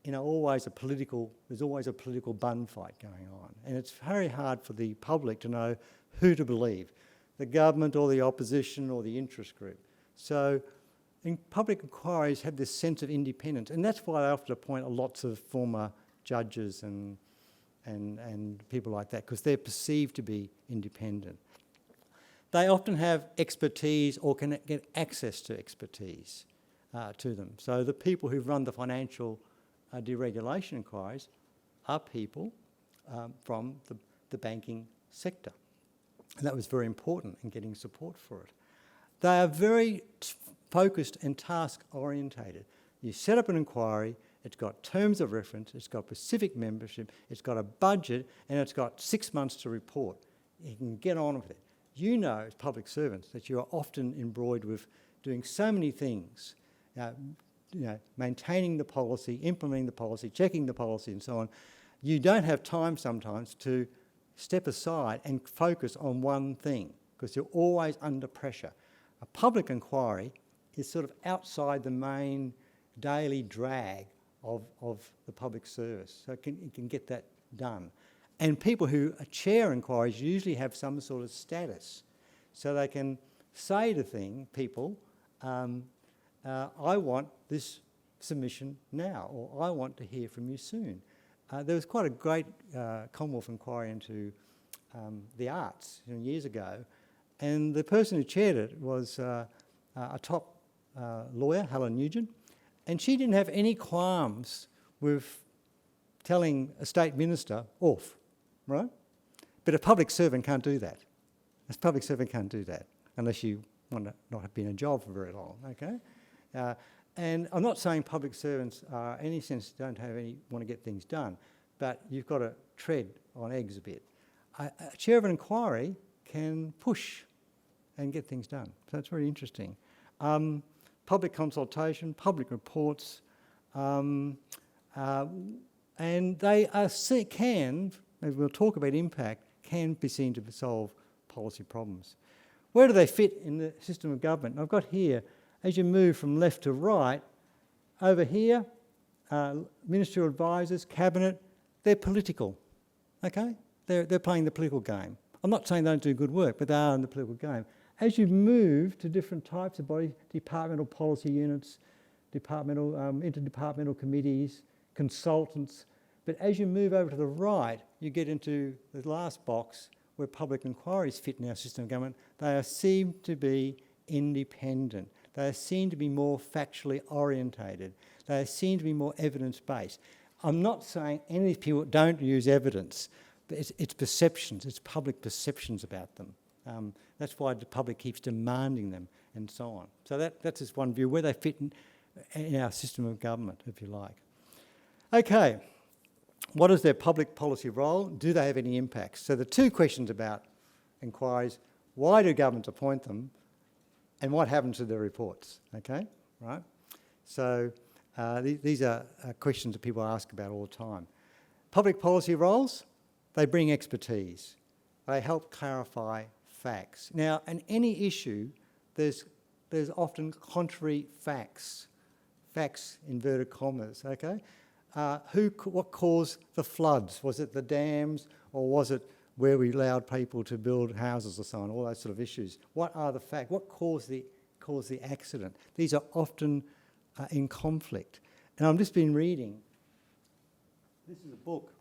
S2: you know, there's always a political bun fight going on. And it's very hard for the public to know who to believe, the government or the opposition or the interest group. So public inquiries have this sense of independence, and that's why I often appoint lots of former judges and people like that, because they're perceived to be independent. They often have expertise or can get access to expertise to them. So the people who run the financial deregulation inquiries are people from the banking sector. And that was very important in getting support for it. They are very focused and task orientated. You set up an inquiry, it's got terms of reference, it's got specific membership, it's got a budget, and it's got 6 months to report. You can get on with it. You know, as public servants, that you are often embroiled with doing so many things, maintaining the policy, implementing the policy, checking the policy, and so on. You don't have time sometimes to step aside and focus on one thing, because you're always under pressure. A public inquiry is sort of outside the main daily drag of the public service, so it can get that done. And people who chair inquiries usually have some sort of status, so they can say to people, I want this submission now, or I want to hear from you soon. There was quite a great Commonwealth inquiry into the arts years ago, and the person who chaired it was a top lawyer, Helen Nugent, and she didn't have any qualms with telling a state minister off, right? But a public servant can't do that. A public servant can't do that unless you want to not have been in a job for very long, okay? And I'm not saying public servants are, in any sense, want to get things done, but you've got to tread on eggs a bit. A chair of an inquiry can push and get things done, so it's very interesting. Public consultation, public reports, and they can, as we'll talk about impact, can be seen to solve policy problems. Where do they fit in the system of government? I've got here, as you move from left to right, over here, ministerial advisors, cabinet, they're political, okay? They're playing the political game. I'm not saying they don't do good work, but they are in the political game. As you move to different types of bodies, departmental policy units, interdepartmental committees, consultants, but as you move over to the right, you get into the last box where public inquiries fit in our system of government. They are seen to be independent. They are seen to be more factually orientated. They are seen to be more evidence-based. I'm not saying any of these people don't use evidence, but it's perceptions, it's public perceptions about them. That's why the public keeps demanding them and so on. So that's just one view, where they fit in our system of government, if you like. Okay, what is their public policy role? Do they have any impacts? So the two questions about inquiries: why do governments appoint them, and what happens to their reports? Okay, right? So these are questions that people ask about all the time. Public policy roles: they bring expertise. They help clarify facts. Now, in any issue, there's often contrary facts, inverted commas, okay? what caused the floods? Was it the dams, or was it where we allowed people to build houses or so on? All those sort of issues. What are the facts? What caused the accident? These are often in conflict. And I've just been reading. This is a book.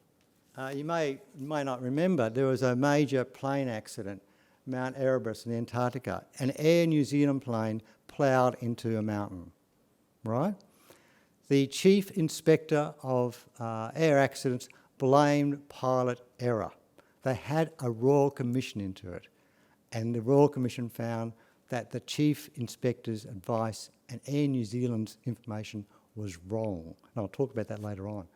S2: You may not remember, there was a major plane accident, Mount Erebus in Antarctica. An Air New Zealand plane ploughed into a mountain, right? The Chief Inspector of Air Accidents blamed pilot error. They had a Royal Commission into it, and the Royal Commission found that the Chief Inspector's advice and Air New Zealand's information was wrong. And I'll talk about that later on.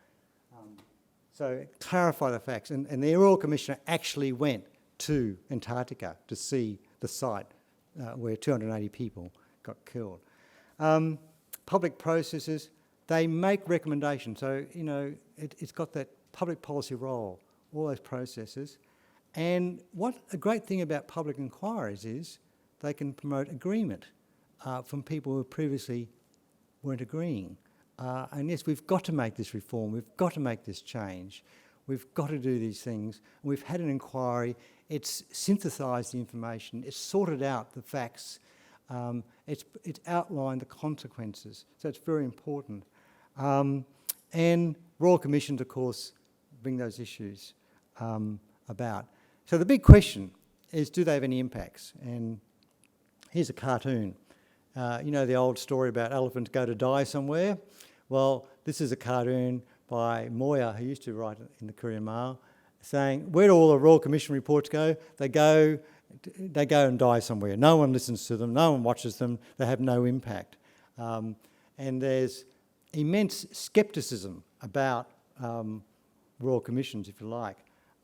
S2: So clarify the facts. And the Royal Commissioner actually went to Antarctica to see the site where 280 people got killed. Public processes, they make recommendations. So, you know, it's got that public policy role, all those processes. And what a great thing about public inquiries is they can promote agreement from people who previously weren't agreeing. And yes, we've got to make this reform, we've got to make this change, we've got to do these things. We've had an inquiry, it's synthesised the information, it's sorted out the facts, it's outlined the consequences, so it's very important. And Royal Commissions, of course, bring those issues about. So the big question is, do they have any impacts? And here's a cartoon. You know the old story about elephants go to die somewhere? Well, this is a cartoon by Moyer, who used to write in the Courier Mail, saying, where do all the Royal Commission reports go? They go and die somewhere. No one listens to them, no one watches them, they have no impact. And there's immense scepticism about Royal Commissions, if you like.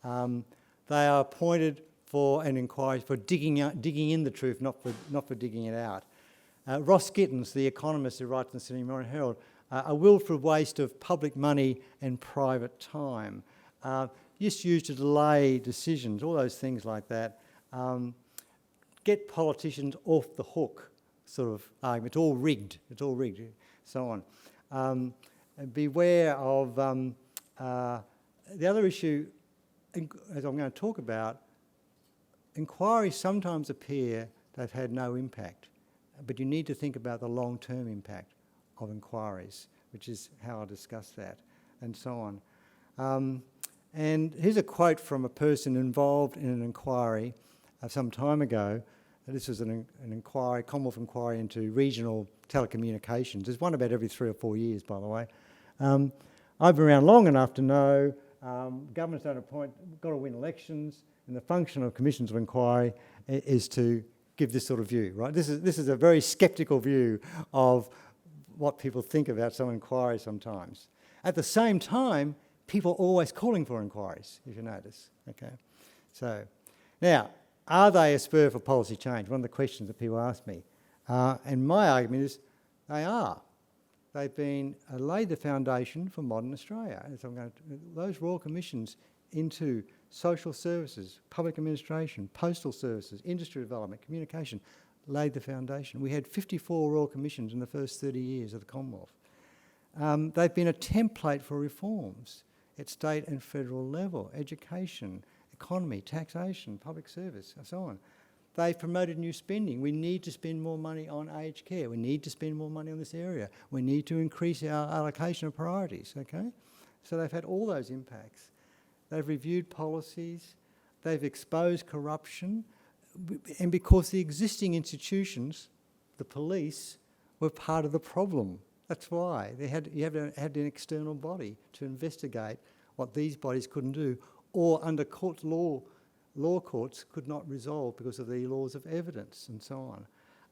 S2: They are appointed for an inquiry, for digging in the truth, not for digging it out. Ross Gittins, the economist who writes in the Sydney Morning Herald, a willful waste of public money and private time. Just used to delay decisions, all those things like that. Get politicians off the hook, sort of argument. It's all rigged, so on. And beware of the other issue, as I'm going to talk about, inquiries sometimes appear they've had no impact, but you need to think about the long-term impact of inquiries, which is how I'll discuss that, and so on. And here's a quote from a person involved in an inquiry some time ago. This was an inquiry, Commonwealth inquiry into regional telecommunications. There's one about every 3 or 4 years, by the way. I've been around long enough to know governments don't appoint, got to win elections, and the function of commissions of inquiry is to give this sort of view, right? This is a very sceptical view of what people think about some inquiries sometimes. At the same time, people are always calling for inquiries, if you notice, okay? So, now, are they a spur for policy change? One of the questions that people ask me. And my argument is they are. They've been laid the foundation for modern Australia. And so those Royal Commissions into social services, public administration, postal services, industry development, communication, laid the foundation. We had 54 Royal Commissions in the first 30 years of the Commonwealth. They've been a template for reforms at state and federal level, education, economy, taxation, public service, and so on. They've promoted new spending. We need to spend more money on aged care. We need to spend more money on this area. We need to increase our allocation of priorities, okay? So they've had all those impacts. They've reviewed policies. They've exposed corruption. And because the existing institutions, the police, were part of the problem. That's why you had an external body to investigate what these bodies couldn't do, or under law courts could not resolve because of the laws of evidence and so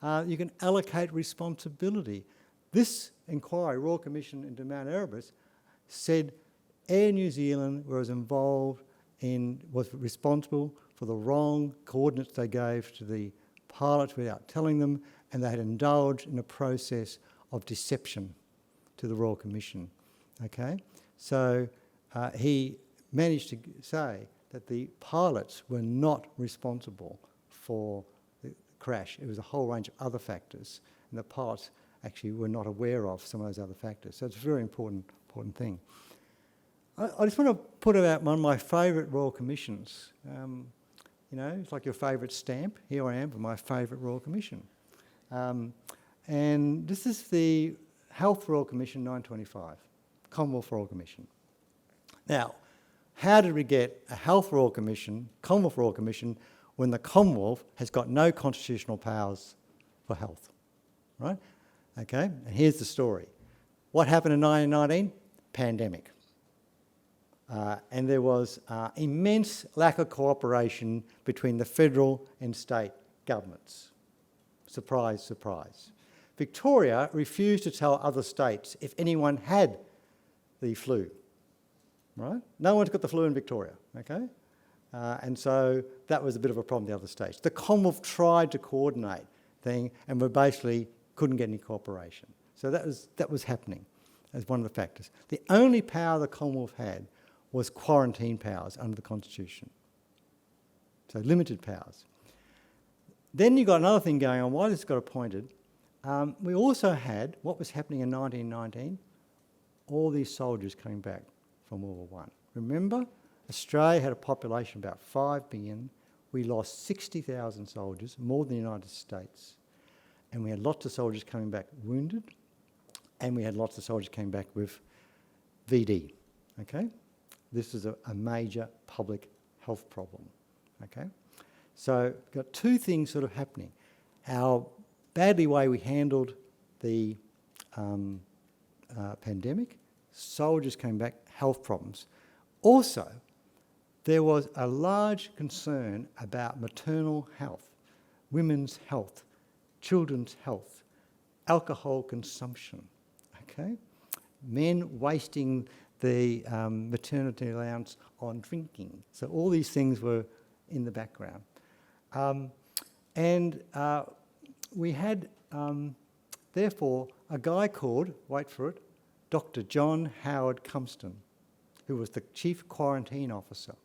S2: on. You can allocate responsibility. This inquiry, Royal Commission into Mount Erebus, said Air New Zealand was responsible for the wrong coordinates they gave to the pilots without telling them, and they had indulged in a process of deception to the Royal Commission. Okay, so he managed to say that the pilots were not responsible for the crash. It was a whole range of other factors, and the pilots actually were not aware of some of those other factors. So it's a very important thing. I just want to put out one of my favourite Royal Commissions. You know, it's like your favourite stamp. Here I am for my favourite Royal Commission. And this is the Health Royal Commission 925, Commonwealth Royal Commission. Now, how did we get a Health Royal Commission, Commonwealth Royal Commission, when the Commonwealth has got no constitutional powers for health, right? Okay, and here's the story. What happened in 1919? Pandemic. And there was immense lack of cooperation between the federal and state governments. Surprise, surprise. Victoria refused to tell other states if anyone had the flu, right? No one's got the flu in Victoria, okay? And so that was a bit of a problem in the other states. The Commonwealth tried to coordinate thing and we basically couldn't get any cooperation. So that was happening as one of the factors. The only power the Commonwealth had was quarantine powers under the Constitution. So limited powers. Then you got another thing going on. Why this got appointed? We also had what was happening in 1919. All these soldiers coming back from World War I. Remember, Australia had a population of about 5 million. We lost 60,000 soldiers, more than the United States. And we had lots of soldiers coming back wounded. And we had lots of soldiers coming back with VD. Okay? This is a major public health problem. Okay? So we've got two things sort of happening. How badly way we handled the pandemic, soldiers came back, health problems. Also, there was a large concern about maternal health, women's health, children's health, alcohol consumption, okay? Men wasting the maternity allowance on drinking. So all these things were in the background. We had, therefore, a guy called, wait for it, Dr. John Howard Cumston, who was the Chief Quarantine Officer.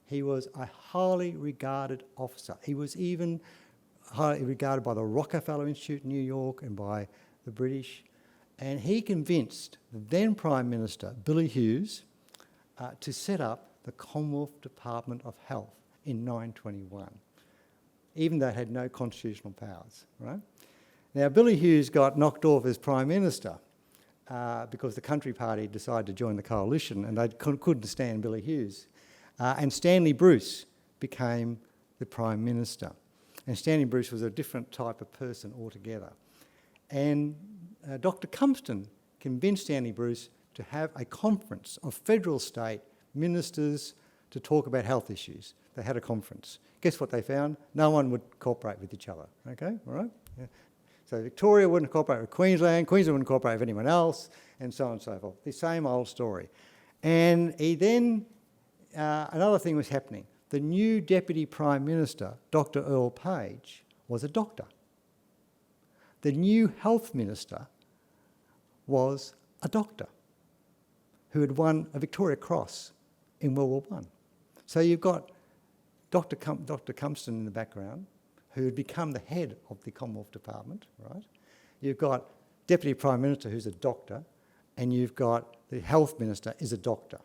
S2: He was a highly regarded officer. He was even highly regarded by the Rockefeller Institute in New York and by the British. And he convinced the then Prime Minister, Billy Hughes, to set up the Commonwealth Department of Health in 921, even though it had no constitutional powers, right? Now, Billy Hughes got knocked off as Prime Minister because the Country Party decided to join the coalition and they couldn't stand Billy Hughes. And Stanley Bruce became the Prime Minister. And Stanley Bruce was a different type of person altogether. And Dr. Cumston convinced Stanley Bruce to have a conference of federal state ministers to talk about health issues. They had a conference. Guess what they found? No one would cooperate with each other, okay, all right? Yeah. So Victoria wouldn't cooperate with Queensland, Queensland wouldn't cooperate with anyone else, and so on and so forth. The same old story. And he then, another thing was happening. The new Deputy Prime Minister, Dr. Earl Page, was a doctor. The new Health Minister was a doctor who had won a Victoria Cross in World War I. So you've got Dr. Cumston in the background, who had become the head of the Commonwealth Department, right? You've got Deputy Prime Minister, who's a doctor, and you've got the Health Minister is a doctor.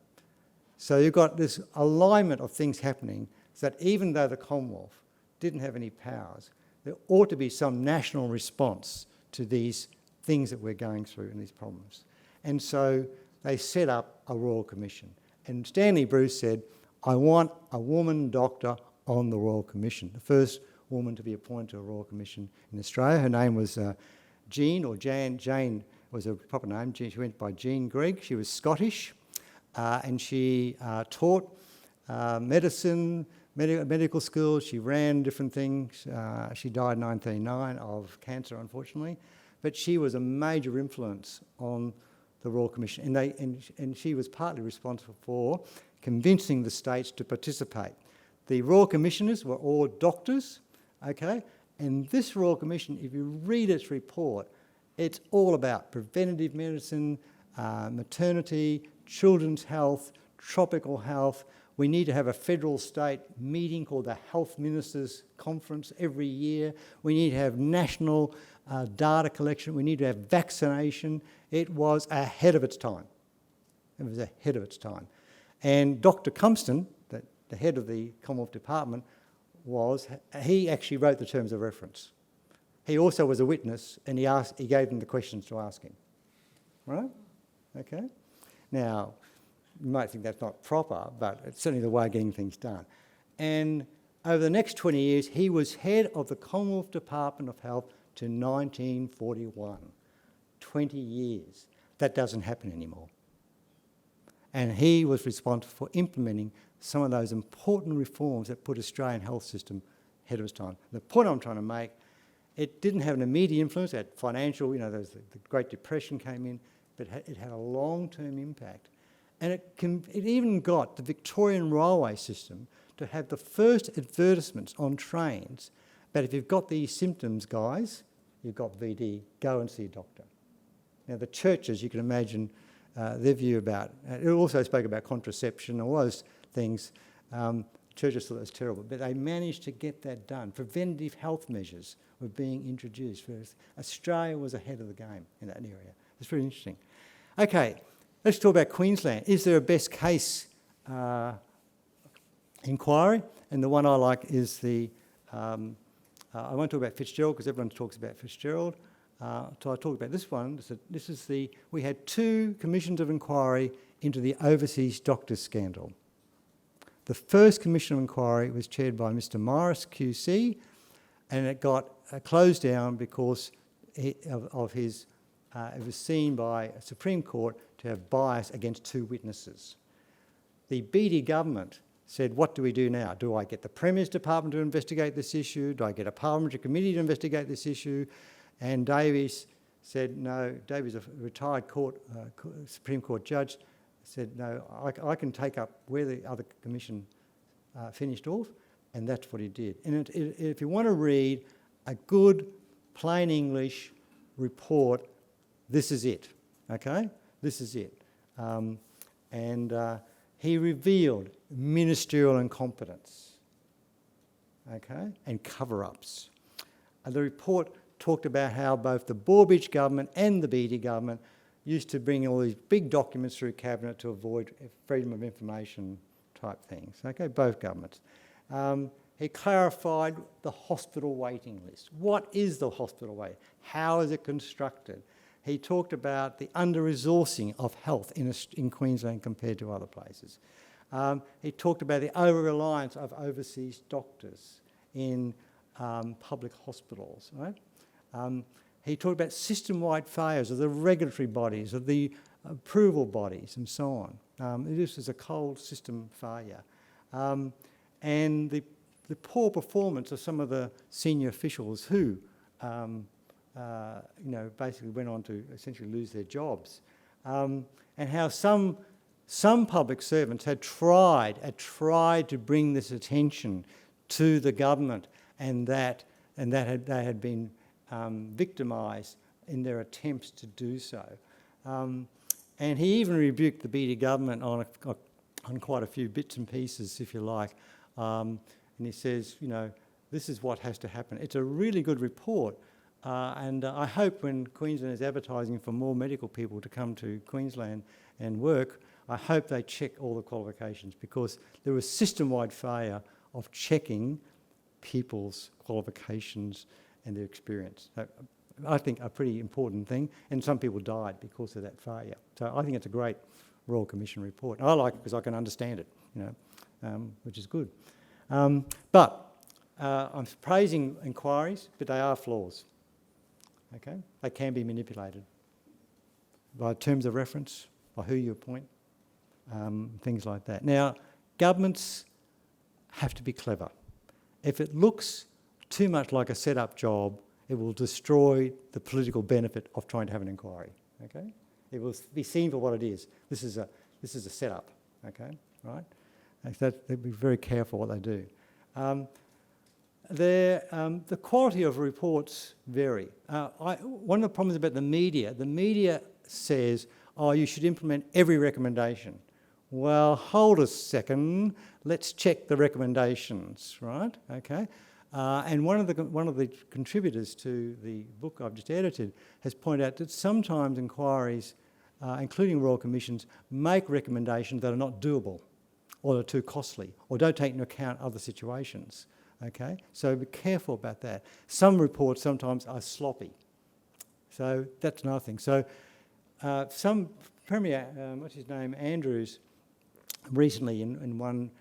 S2: So you've got this alignment of things happening so that even though the Commonwealth didn't have any powers, there ought to be some national response to these things that we're going through and these problems. And so they set up a Royal Commission. And Stanley Bruce said, I want a woman doctor on the Royal Commission. The first woman to be appointed to a Royal Commission in Australia. Her name was Jean, or Jan. Jane was her proper name. She went by Jean Gregg. She was Scottish. And she taught medicine, medical schools. She ran different things. She died in 1909 of cancer, unfortunately. But she was a major influence on the Royal Commission. And she was partly responsible for convincing the states to participate. The Royal Commissioners were all doctors, okay? And this Royal Commission, if you read its report, it's all about preventative medicine, maternity, children's health, tropical health. We need to have a federal state meeting called the Health Ministers Conference every year. We need to have national data collection. We need to have vaccination. It was ahead of its time. It was ahead of its time. And Dr. Cumston, the head of the Commonwealth Department, he actually wrote the terms of reference. He also was a witness, and he gave them the questions to ask him. Right? Okay? Now, you might think that's not proper, but it's certainly the way of getting things done. And over the next 20 years, he was head of the Commonwealth Department of Health to 1941. 20 years. That doesn't happen anymore. And he was responsible for implementing some of those important reforms that put Australian health system ahead of its time. The point I'm trying to make, it didn't have an immediate influence. It had financial, the Great Depression came in, but it had a long-term impact. And it even got the Victorian railway system to have the first advertisements on trains that if you've got these symptoms, guys, you've got VD, go and see a doctor. Now, the churches, you can imagine their view about it also spoke about contraception, all those things. Churches thought it was terrible, but they managed to get that done. Preventative health measures were being introduced. Australia was ahead of the game in that area. It's pretty interesting. Okay, let's talk about Queensland. Is there a best case inquiry? And the one I like is I won't talk about Fitzgerald because everyone talks about Fitzgerald. So I'll talk about this one. We had 2 commissions of inquiry into the overseas doctors scandal. The first commission of inquiry was chaired by Mr. Morris QC, and it got closed down because it was seen by a Supreme Court to have bias against 2 witnesses. The Beattie government said, what do we do now? Do I get the Premier's Department to investigate this issue? Do I get a parliamentary committee to investigate this issue? And Davies said, no. Davies, a retired Supreme Court judge, said, no, I can take up where the other commission finished off, and that's what he did. And if you want to read a good, plain English report, this is it, okay? This is it. He revealed ministerial incompetence, okay, and cover-ups. The report talked about how both the Borbidge government and the Beattie government used to bring all these big documents through Cabinet to avoid freedom of information type things, okay, both governments. He clarified the hospital waiting list. What is the hospital wait? How is it constructed? He talked about the under-resourcing of health in Queensland compared to other places. He talked about the over-reliance of overseas doctors in public hospitals, right? He talked about system-wide failures of the regulatory bodies, of the approval bodies, and so on. This is a cold system failure. And the poor performance of some of the senior officials who, basically went on to essentially lose their jobs. And how some public servants had tried to bring this attention to the government, and they had been victimised in their attempts to do so. And he even rebuked the Beattie government on quite a few bits and pieces, if you like. And he says, this is what has to happen. It's a really good report. And I hope when Queensland is advertising for more medical people to come to Queensland and work, I hope they check all the qualifications, because there was system-wide failure of checking people's qualifications and their experience. So I think a pretty important thing, and some people died because of that failure. So I think it's a great Royal Commission report. I like it because I can understand it, which is good. But I'm praising inquiries, but they are flaws. Okay, they can be manipulated by terms of reference, by who you appoint, things like that. Now, governments have to be clever. If it looks too much like a set-up job, it will destroy the political benefit of trying to have an inquiry. Okay, it will be seen for what it is. This is a setup. Okay, right? They'll be very careful what they do. The quality of reports vary. One of the problems about the media says, oh, you should implement every recommendation. Well, hold a second, let's check the recommendations, right? Okay. And one of the contributors to the book I've just edited has pointed out that sometimes inquiries, including Royal Commissions, make recommendations that are not doable. or they're too costly, or don't take into account other situations. Okay, so be careful about that. Some reports sometimes are sloppy, so that's another thing. So some Premier, what's his name, Andrews, recently in one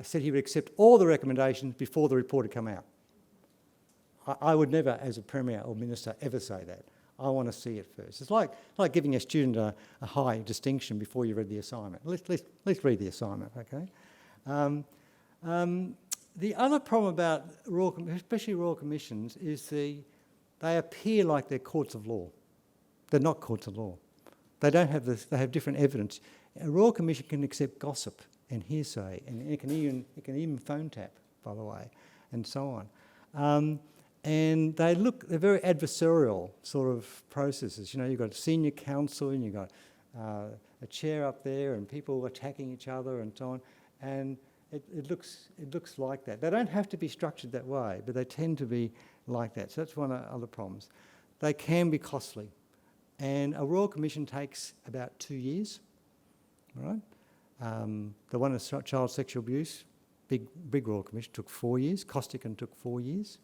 S2: said he would accept all the recommendations before the report had come out. I would never, as a Premier or Minister, ever say that. I want to see it first. It's like giving a student a high distinction before you read the assignment. Let's read the assignment, okay? The other problem about especially Royal Commissions is they appear like they're courts of law. They're not courts of law. They don't have this. They have different evidence. A Royal Commission can accept gossip and hearsay, and it can even phone tap, by the way, and so on. And they're very adversarial sort of processes. You know, you've got a senior counsel and you've got a chair up there and people attacking each other and so on. And it looks like that. They don't have to be structured that way, but they tend to be like that. So that's one of the other problems. They can be costly. And a Royal Commission takes about 2 years, right? The one on child sexual abuse, big Royal Commission, took 4 years. Costigan took 4 years.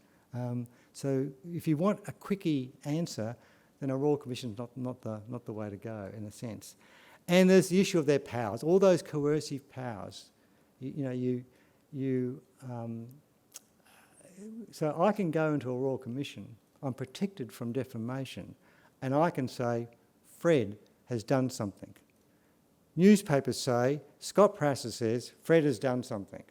S2: So if you want a quickie answer, then a Royal Commission is not the way to go, in a sense. And there's the issue of their powers, all those coercive powers. So I can go into a Royal Commission, I'm protected from defamation, and I can say, Fred has done something. Newspapers say, Scott Prasser says, Fred has done something.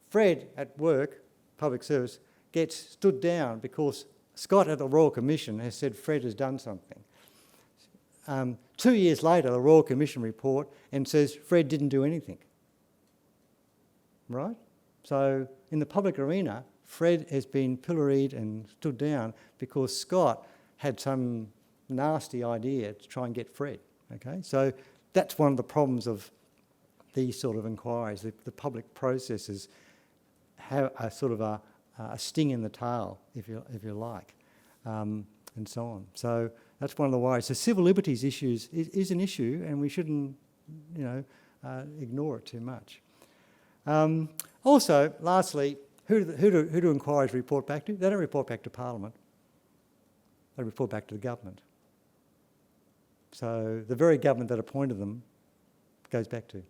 S2: Fred at work, public service, gets stood down because Scott at the Royal Commission has said Fred has done something. 2 years later, the Royal Commission report and says Fred didn't do anything. Right? So in the public arena, Fred has been pilloried and stood down because Scott had some nasty idea to try and get Fred. Okay? So that's one of the problems of these sort of inquiries. The public processes have a sort of a sting in the tail, if you like, and so on. So that's one of the worries. So civil liberties issues is an issue, and we shouldn't, ignore it too much. Also, lastly, who do inquiries report back to? They don't report back to Parliament. They report back to the government. So the very government that appointed them goes back to,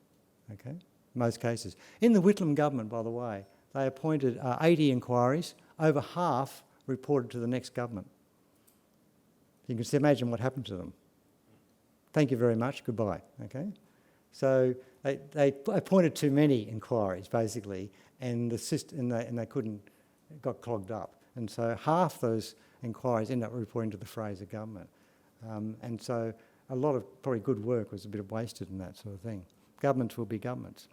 S2: okay, in most cases. In the Whitlam government, by the way, they appointed 80 inquiries, over half reported to the next government. You can imagine what happened to them. Thank you very much, goodbye, okay? So they appointed too many inquiries, basically, and the system, and they couldn't, it got clogged up. And so half those inquiries end up reporting to the Fraser government. And so a lot of probably good work was a bit wasted in that sort of thing. Governments will be governments.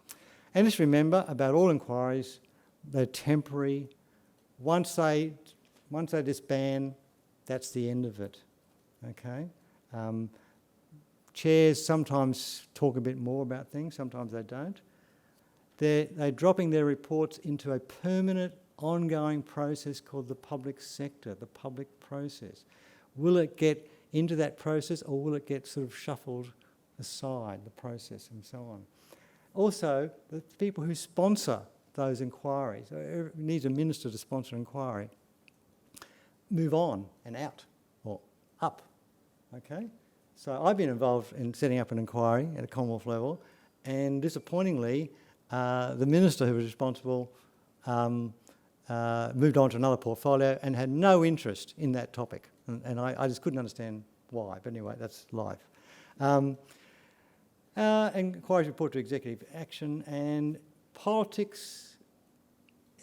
S2: And just remember, about all inquiries, they're temporary. Once they disband, that's the end of it, okay? Chairs sometimes talk a bit more about things, sometimes they don't. They're dropping their reports into a permanent, ongoing process called the public sector, the public process. Will it get into that process, or will it get sort of shuffled aside, the process and so on? Also, the people who sponsor those inquiries, needs a minister to sponsor an inquiry, move on and out, or up, okay? So I've been involved in setting up an inquiry at a Commonwealth level, and disappointingly, the minister who was responsible moved on to another portfolio and had no interest in that topic. And I just couldn't understand why, but anyway, that's life. Inquiries report to executive action, and politics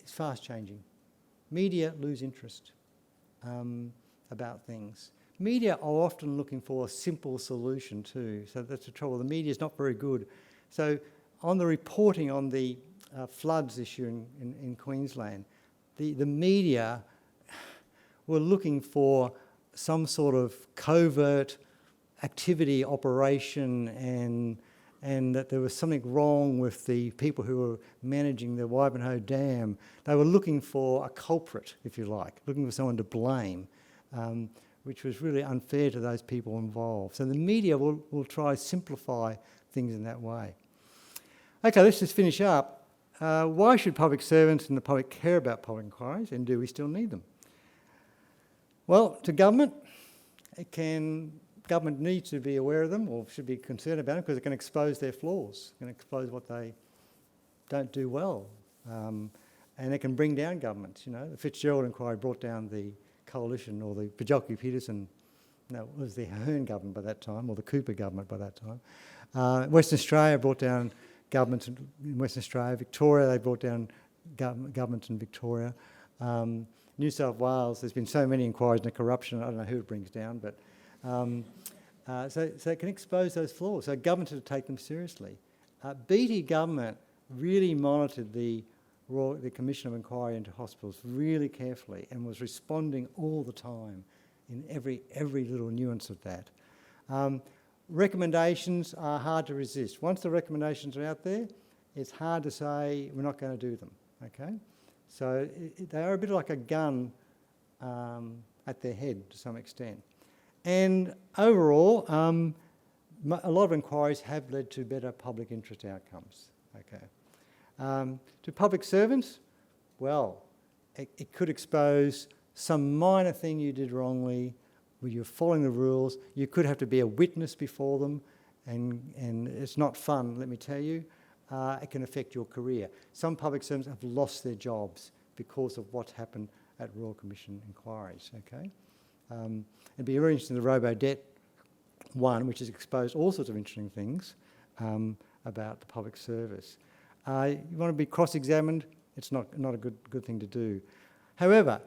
S2: is fast changing. Media lose interest about things. Media are often looking for a simple solution too, so that's the trouble. The media is not very good. So on the reporting on the floods issue in Queensland, the media were looking for some sort of covert activity, operation, and that there was something wrong with the people who were managing the Wivenhoe Dam. They were looking for a culprit, if you like, looking for someone to blame, which was really unfair to those people involved. So the media will try to simplify things in that way. Okay, let's just finish up. Why should public servants and the public care about public inquiries, and do we still need them? Well, to government, government needs to be aware of them, or should be concerned about them, because it can expose their flaws, it can expose what they don't do well, and it can bring down governments. You know, the Fitzgerald inquiry brought down the coalition, or the Bajocki-Peterson, no, it was the Ahern government by that time, or the Cooper government by that time. Western Australia brought down governments in Western Australia. Victoria, they brought down governments in Victoria. New South Wales, there's been so many inquiries into corruption, I don't know who it brings down, but so it can expose those flaws. So governments have to take them seriously. BT government really monitored the Commission of Inquiry into Hospitals really carefully and was responding all the time in every little nuance of that. Recommendations are hard to resist. Once the recommendations are out there, it's hard to say we're not going to do them, okay? So they are a bit like a gun at their head to some extent. And overall, a lot of inquiries have led to better public interest outcomes, okay? To public servants, well, it could expose some minor thing you did wrongly, where you're following the rules. You could have to be a witness before them, and it's not fun, let me tell you. It can affect your career. Some public servants have lost their jobs because of what's happened at Royal Commission inquiries, okay? It'd be very interesting, the Robo-Debt one, which has exposed all sorts of interesting things about the public service. You want to be cross-examined, it's not a good thing to do. However,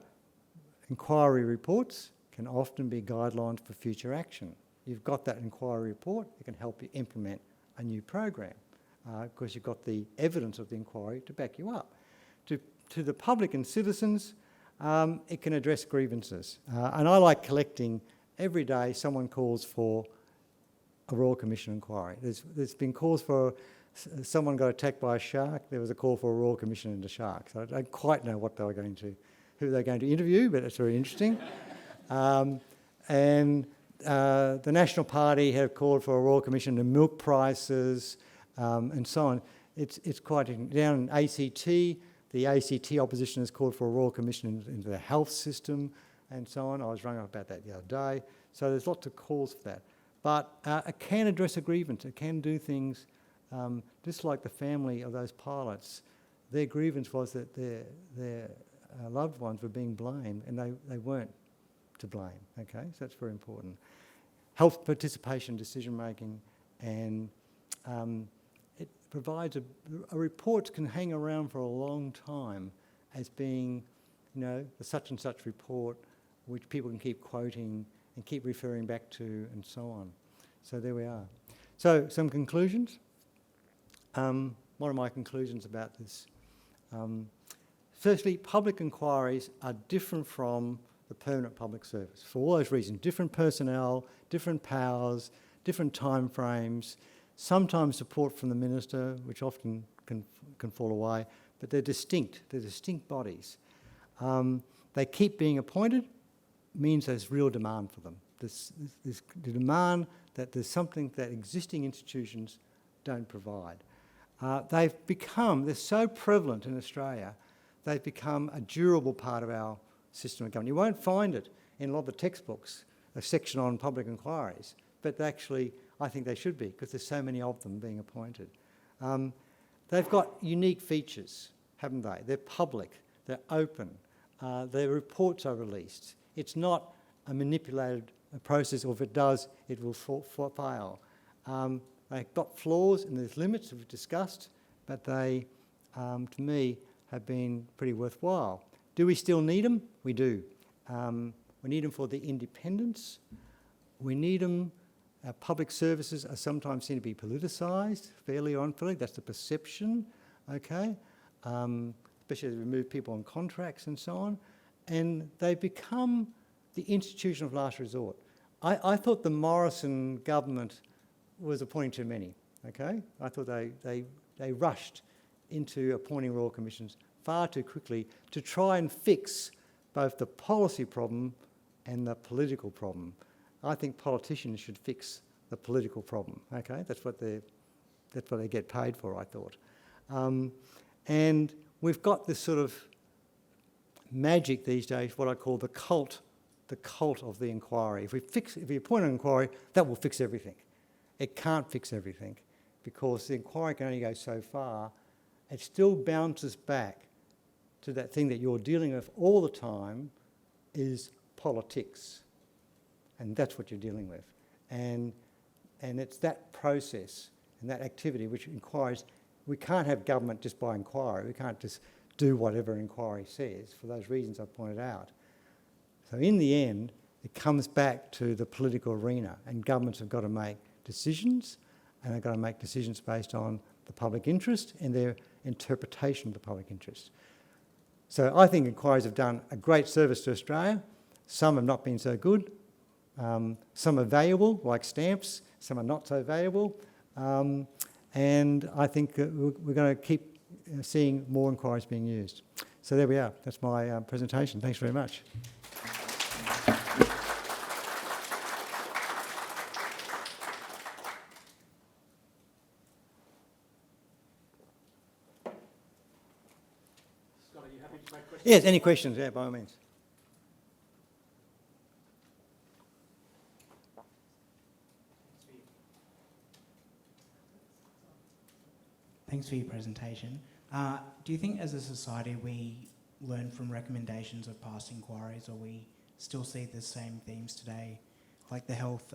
S2: inquiry reports can often be guidelines for future action. You've got that inquiry report, it can help you implement a new program because you've got the evidence of the inquiry to back you up. To the public and citizens, it can address grievances. And I like collecting every day someone calls for a Royal Commission inquiry. There's been calls for someone got attacked by a shark. There was a call for a Royal Commission into sharks. I don't quite know what they were going to, who they're going to interview, but it's very interesting. The National Party have called for a Royal Commission into milk prices and so on. It's quite down in ACT. The ACT opposition has called for a Royal Commission into the health system and so on. I was rung up about that the other day. So there's lots of calls for that. But it can address a grievance. It can do things just like the family of those pilots. Their grievance was that their loved ones were being blamed and they weren't to blame, okay? So that's very important. Health participation, decision making, and it provides a report can hang around for a long time as being, you know, the such and such report which people can keep quoting and keep referring back to and so on. So there we are. So some conclusions. One of my conclusions about this. Firstly, public inquiries are different from the permanent public service for all those reasons. Different personnel, different powers, different time frames, sometimes support from the minister, which often can fall away, but they're distinct bodies. They keep being appointed, means there's real demand for them. There's the demand that there's something that existing institutions don't provide. They're so prevalent in Australia, they've become a durable part of our system of government. You won't find it in a lot of the textbooks, a section on public inquiries, but actually I think they should be because there's so many of them being appointed. They've got unique features, haven't they? They're public, they're open, their reports are released. It's not a manipulated process, or if it does, it will fail. They've got flaws and there's limits we've discussed, but they, to me, have been pretty worthwhile. Do we still need them? We do. We need them for the independence. We need them. Our public services are sometimes seen to be politicised, fairly or unfairly. That's the perception, okay? Especially as we move people on contracts and so on. And they become the institution of last resort. I thought the Morrison government was appointing too many, okay? I thought they rushed into appointing Royal Commissions far too quickly to try and fix both the policy problem and the political problem. I think politicians should fix the political problem, okay? That's what they're That's what they get paid for, I thought. And we've got this sort of magic these days, what I call the cult of the inquiry. If we appoint an inquiry, that will fix everything. It can't fix everything because the inquiry can only go so far. It still bounces back to that thing that you're dealing with all the time is politics. And that's what you're dealing with. And it's that process and that activity which inquires. We can't have government just by inquiry. We can't just do whatever an inquiry says for those reasons I pointed out. So in the end, it comes back to the political arena, and governments have got to make decisions, and they've got to make decisions based on the public interest and their interpretation of the public interest. So I think inquiries have done a great service to Australia. Some have not been so good. Some are valuable, like stamps. Some are not so valuable. And I think we're going to keep seeing more inquiries being used. So there we are. That's my presentation. Thanks very much.
S1: Scott, are you happy to make questions?
S2: Yes, any questions? Yeah, by all means.
S3: Thanks for your presentation. Do you think as a society we learn from recommendations of past inquiries, or we still see the same themes today? Like the health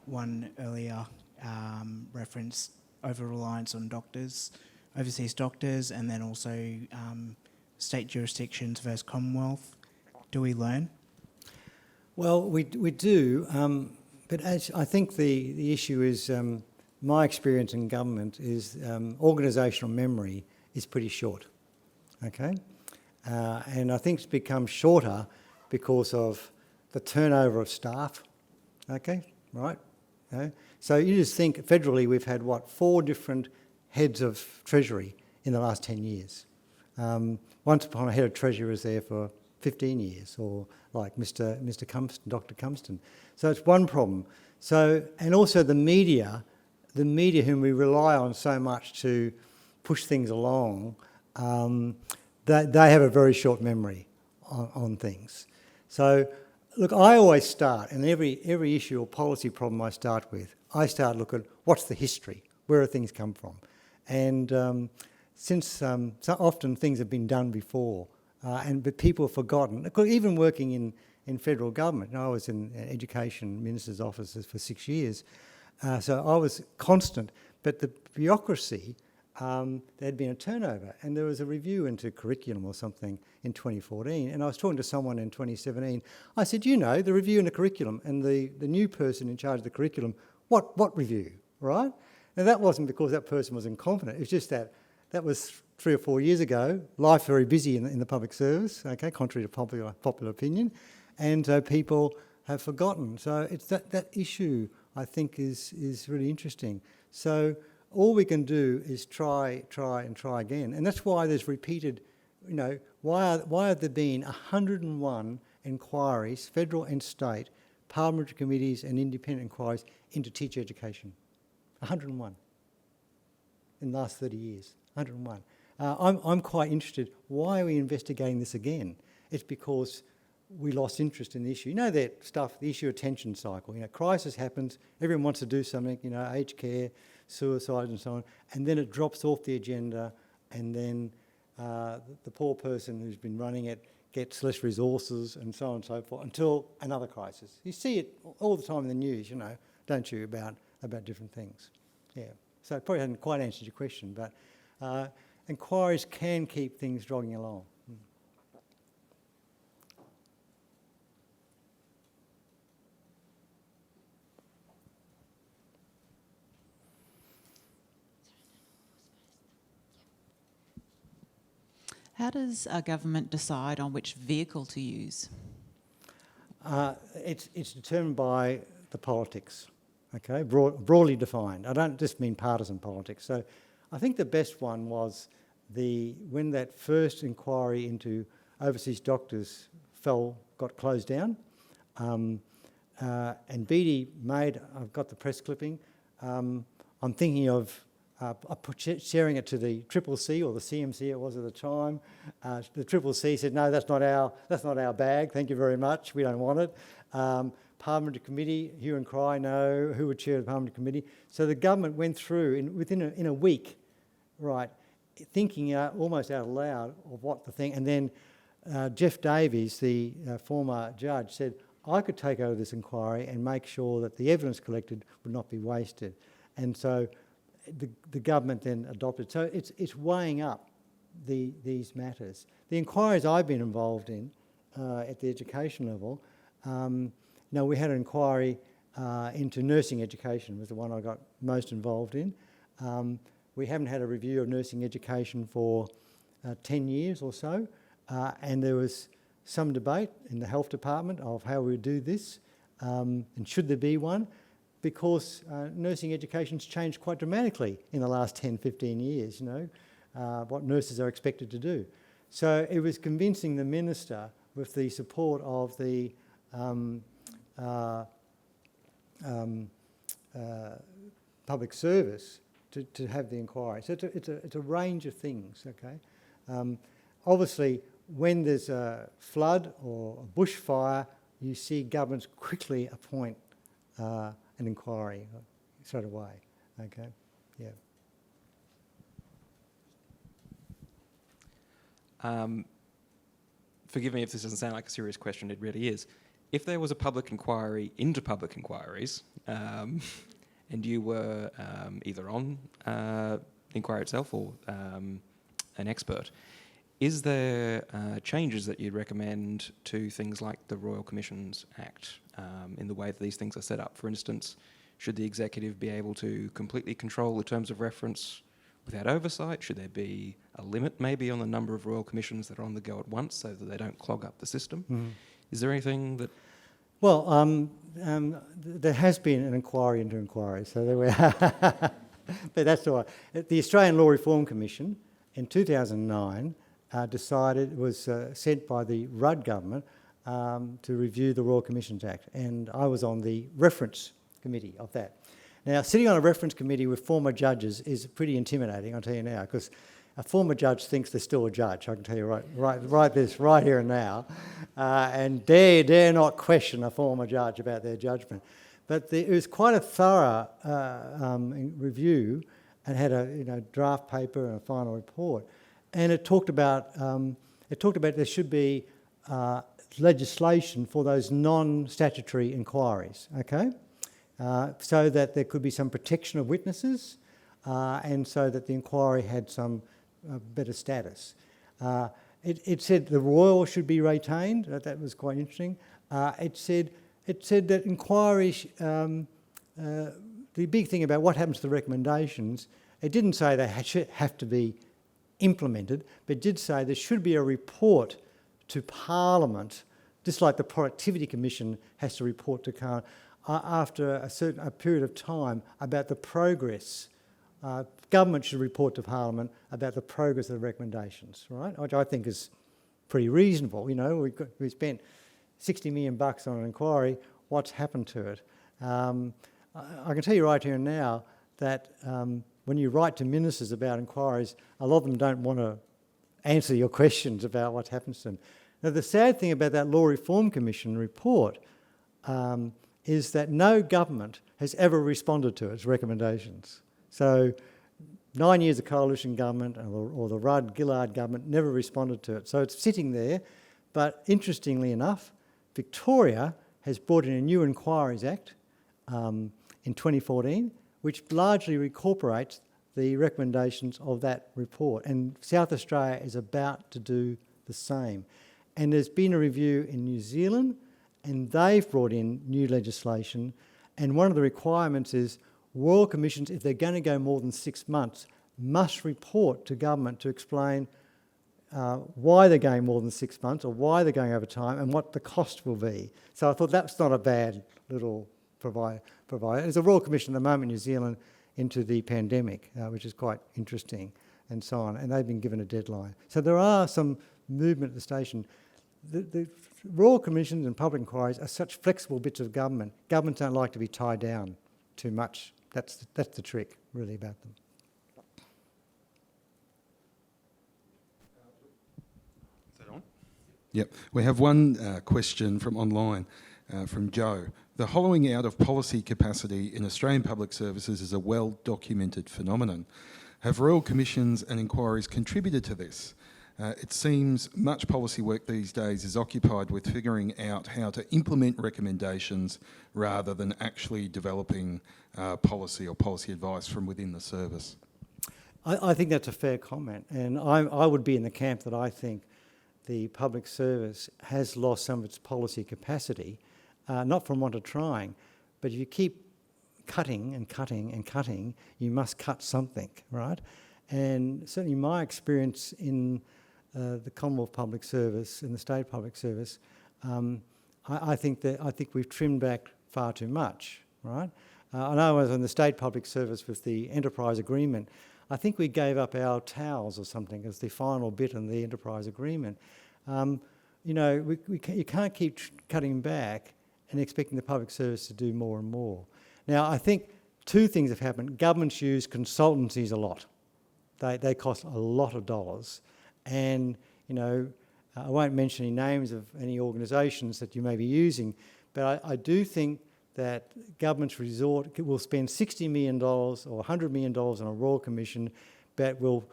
S3: one earlier referenced over-reliance on doctors, overseas doctors, and then also state jurisdictions versus Commonwealth. Do we learn?
S2: Well, we do, but as I think the issue is my experience in government is organisational memory is pretty short, okay? And I think it's become shorter because of the turnover of staff, okay, right? Okay? So you just think federally we've had, 4 different heads of Treasury in the last 10 years. Once upon a head of Treasury was there for 15 years, or like Mr. Cumston, Dr. Cumston. So it's one problem. So, and also the media whom we rely on so much to push things along, they have a very short memory on things. So, look, I always start, and every issue or policy problem I start look at what's the history, where have things come from? And since so often things have been done before, but people have forgotten, even working in federal government, I was in education minister's offices for 6 years, so I was constant, but the bureaucracy, there had been a turnover, and there was a review into curriculum or something in 2014, and I was talking to someone in 2017. I said, the review into curriculum, and the new person in charge of the curriculum, what review, right? Now that wasn't because that person was incompetent, it was just that was 3 or 4 years ago, life very busy in the public service, okay, contrary to popular opinion, and so people have forgotten. So it's that issue I think is really interesting. So all we can do is try again. And that's why there's repeated, why have there been 101 inquiries, federal and state, parliamentary committees and independent inquiries into teacher education? 101 in the last 30 years, 101. I'm quite interested, why are we investigating this again? It's because we lost interest in the issue. That stuff, the issue attention cycle. Crisis happens, everyone wants to do something, aged care, suicide and so on, and then it drops off the agenda, and then the poor person who's been running it gets less resources and so on and so forth until another crisis. You see it all the time in the news, don't you, about different things. Yeah. So it probably hasn't quite answered your question, but inquiries can keep things jogging along.
S4: How does a government decide on which vehicle to use?
S2: It's determined by the politics, okay, broadly defined. I don't just mean partisan politics. So I think the best one was when that first inquiry into overseas doctors got closed down, and Beattie I've got the press clipping, I'm thinking of sharing it to the CCC or the CMC it was at the time. The CCC said, no, that's not our bag. Thank you very much. We don't want it. Parliamentary committee, hue and cry, no. Who would chair the parliamentary committee? So the government went through within a week, right, thinking almost out loud of what the thing, and then Jeff Davies, the former judge, said, I could take over this inquiry and make sure that the evidence collected would not be wasted. And so the government then adopted. So it's weighing up these matters. The inquiries I've been involved in at the education level, we had an inquiry into nursing education, was the one I got most involved in. We haven't had a review of nursing education for 10 years or so, and there was some debate in the health department of how we would do this, and should there be one, because nursing education's changed quite dramatically in the last 10, 15 years, what nurses are expected to do. So it was convincing the minister, with the support of the public service, to have the inquiry. So it's a range of things, okay? Obviously, when there's a flood or a bushfire, you see governments quickly appoint an inquiry straight away, okay? Yeah.
S5: Forgive me if this doesn't sound like a serious question, it really is. If there was a public inquiry into public inquiries, and you were either on the inquiry itself or an expert, is there changes that you'd recommend to things like the Royal Commissions Act in the way that these things are set up? For instance, should the executive be able to completely control the terms of reference without oversight? Should there be a limit maybe on the number of Royal Commissions that are on the go at once so that they don't clog up the system? Mm-hmm. Is there anything that...
S2: Well, there has been an inquiry into inquiries, so there we are. But that's all right. The Australian Law Reform Commission in 2009 was sent by the Rudd government to review the Royal Commissions Act, and I was on the reference committee of that. Now, sitting on a reference committee with former judges is pretty intimidating, I'll tell you now, because a former judge thinks they're still a judge, I can tell you right this right here and now, and dare not question a former judge about their judgment. But it was quite a thorough review, and had a draft paper and a final report, and it talked about there should be legislation for those non-statutory inquiries, okay, so that there could be some protection of witnesses, and so that the inquiry had some better status. It said the Royal should be retained. That was quite interesting. It said that inquiries, the big thing about what happens to the recommendations, it didn't say they have to be implemented, but it did say there should be a report to Parliament, just like the Productivity Commission has to report to Parliament after a period of time about the progress. Government should report to Parliament about the progress of the recommendations, right? Which I think is pretty reasonable. We spent $60 million on an inquiry. What's happened to it? I can tell you right here and now that when you write to ministers about inquiries, a lot of them don't want to answer your questions about what happens to them. Now, the sad thing about that Law Reform Commission report is that no government has ever responded to its recommendations. So 9 years of coalition government or the Rudd-Gillard government never responded to it. So it's sitting there. But interestingly enough, Victoria has brought in a new Inquiries Act in 2014, which largely incorporates the recommendations of that report. And South Australia is about to do the same. And there's been a review in New Zealand, and they've brought in new legislation. And one of the requirements is Royal Commissions, if they're going to go more than 6 months, must report to government to explain why they're going more than 6 months or why they're going over time and what the cost will be. So I thought that's not a bad little provider. There's a Royal Commission at the moment in New Zealand into the pandemic, which is quite interesting, and so on, and they've been given a deadline. So there are some movement at the station. The Royal Commissions and public inquiries are such flexible bits of government. Governments don't like to be tied down too much That's the trick, really, about them.
S6: Is that on? Yep. We have one question from online, from Joe. The hollowing out of policy capacity in Australian public services is a well-documented phenomenon. Have royal commissions and inquiries contributed to this? It seems much policy work these days is occupied with figuring out how to implement recommendations rather than actually developing policy or policy advice from within the service.
S2: I think that's a fair comment, and I would be in the camp that I think the public service has lost some of its policy capacity, not from want of trying, but if you keep cutting and cutting and cutting, you must cut something, right? And certainly my experience in the Commonwealth Public Service and the State Public Service, I think we've trimmed back far too much, right? I know I was in the State Public Service with the enterprise agreement. I think we gave up our towels or something as the final bit in the enterprise agreement. You know, you can't keep cutting back and expecting the public service to do more and more. Now, I think two things have happened. Governments use consultancies a lot. They cost a lot of dollars. And, you know, I won't mention any names of any organisations that you may be using, but I do think that governments will spend $60 million or $100 million on a Royal Commission, but will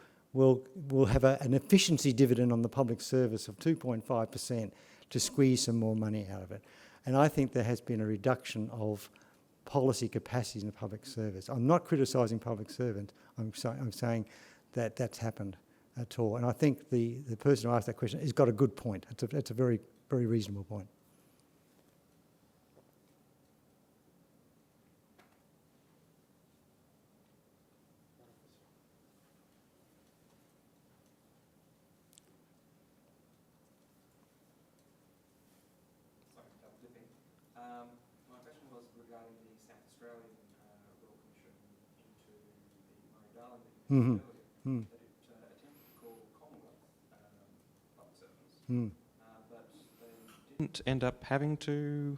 S2: have an efficiency dividend on the public service of 2.5% to squeeze some more money out of it. And I think there has been a reduction of policy capacities in the public service. I'm not criticising public servants. I'm saying that that's happened at all. And I think the person who asked that question has got a good point. It's a very, very reasonable point.
S5: My question was regarding the South Australian Royal Commission into the Murray-Darling
S2: Mm-hmm.
S5: earlier, that it attempted to call Commonwealth public servants, but they didn't end up having to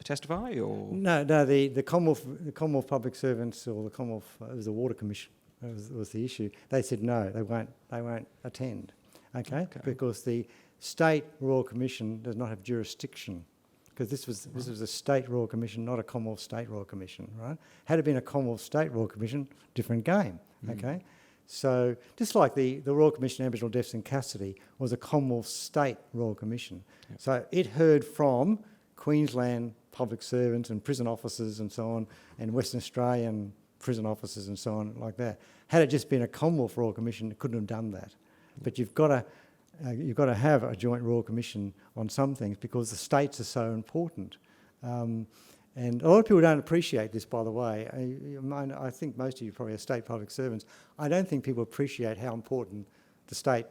S5: testify, or
S2: No, the Commonwealth Public Servants, or the Commonwealth, it was the Water Commission, was the issue. They said no, they won't attend, okay? Because the State Royal Commission does not have jurisdiction, because this was a State Royal Commission, not a Commonwealth State Royal Commission, right? Had it been a Commonwealth State Royal Commission, different game, okay? So just like the Royal Commission on Aboriginal Deaths in Custody was a Commonwealth State Royal Commission. Yep. So it heard from Queensland public servants and prison officers and so on, and Western Australian prison officers and so on, like that. Had it just been a Commonwealth Royal Commission, it couldn't have done that. But you've got to have a joint Royal Commission on some things because the states are so important. And a lot of people don't appreciate this, by the way. I think most of you probably are state public servants. I don't think people appreciate how important the state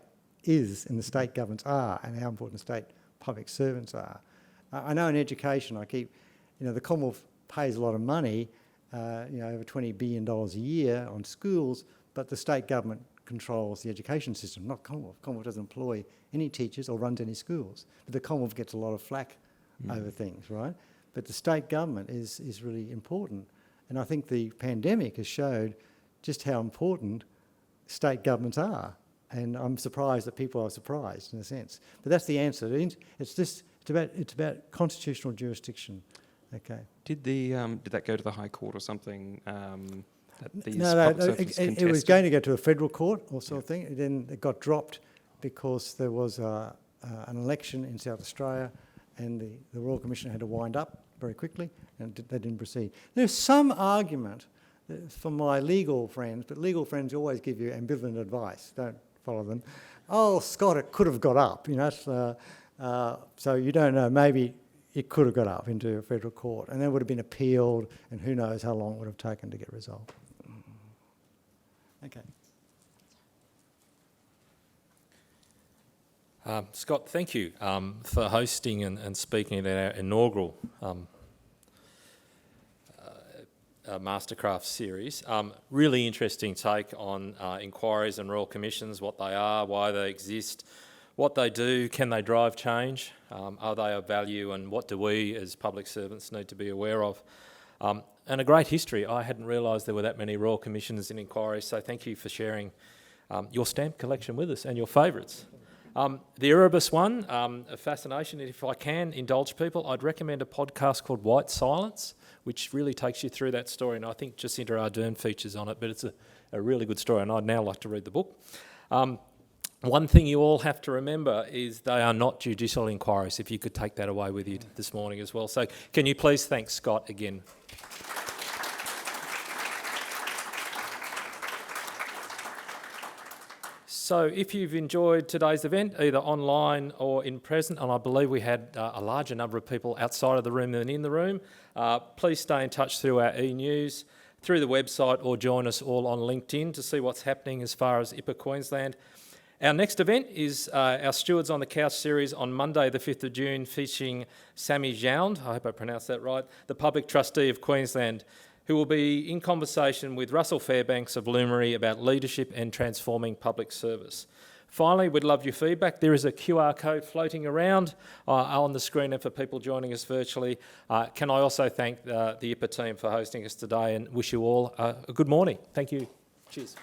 S2: is and the state governments are and how important the state public servants are. I know in education, the Commonwealth pays a lot of money, over $20 billion a year on schools, but the state government controls the education system, not Commonwealth. Commonwealth doesn't employ any teachers or runs any schools. But the Commonwealth gets a lot of flack over things, right? But the state government is really important. And I think the pandemic has showed just how important state governments are. And I'm surprised that people are surprised, in a sense. But that's the answer. It's about constitutional jurisdiction. Okay.
S5: did that go to the High Court or something? That these
S2: No,
S5: public servants
S2: it was
S5: contested?
S2: going to go to a federal court or sort of thing. Then it got dropped because there was an election in South Australia, and the Royal Commission had to wind up very quickly, and they didn't proceed. There's some argument from my legal friends, but legal friends always give you ambivalent advice. Don't follow them. Oh, Scott, it could have got up, so you don't know. Maybe it could have got up into a federal court, and then it would have been appealed, and who knows how long it would have taken to get resolved. Okay.
S1: Scott, thank you for hosting and speaking at our inaugural Mastercraft series. Really interesting take on inquiries and royal commissions, what they are, why they exist, what they do, can they drive change, are they of value, and what do we as public servants need to be aware of? And a great history. I hadn't realised there were that many royal commissions and inquiries, so thank you for sharing your stamp collection with us and your favourites. The Erebus one, a fascination. If I can indulge people, I'd recommend a podcast called White Silence, which really takes you through that story. And I think Jacinta Ardern features on it, but it's a really good story, and I'd now like to read the book. One thing you all have to remember is they are not judicial inquiries, if you could take that away with you this morning as well. So can you please thank Scott again? So if you've enjoyed today's event, either online or in present, and I believe we had a larger number of people outside of the room than in the room, please stay in touch through our e-news, through the website, or join us all on LinkedIn to see what's happening as far as IPAA Queensland. Our next event is our Stewards on the Couch series on Monday the 5th of June, featuring Sammy Jound, I hope I pronounced that right, the Public Trustee of Queensland, who will be in conversation with Russell Fairbanks of Lumery about leadership and transforming public service. Finally, we'd love your feedback. There is a QR code floating around on the screen, and for people joining us virtually. Can I also thank the IPAA team for hosting us today and wish you all a good morning. Thank you. Cheers.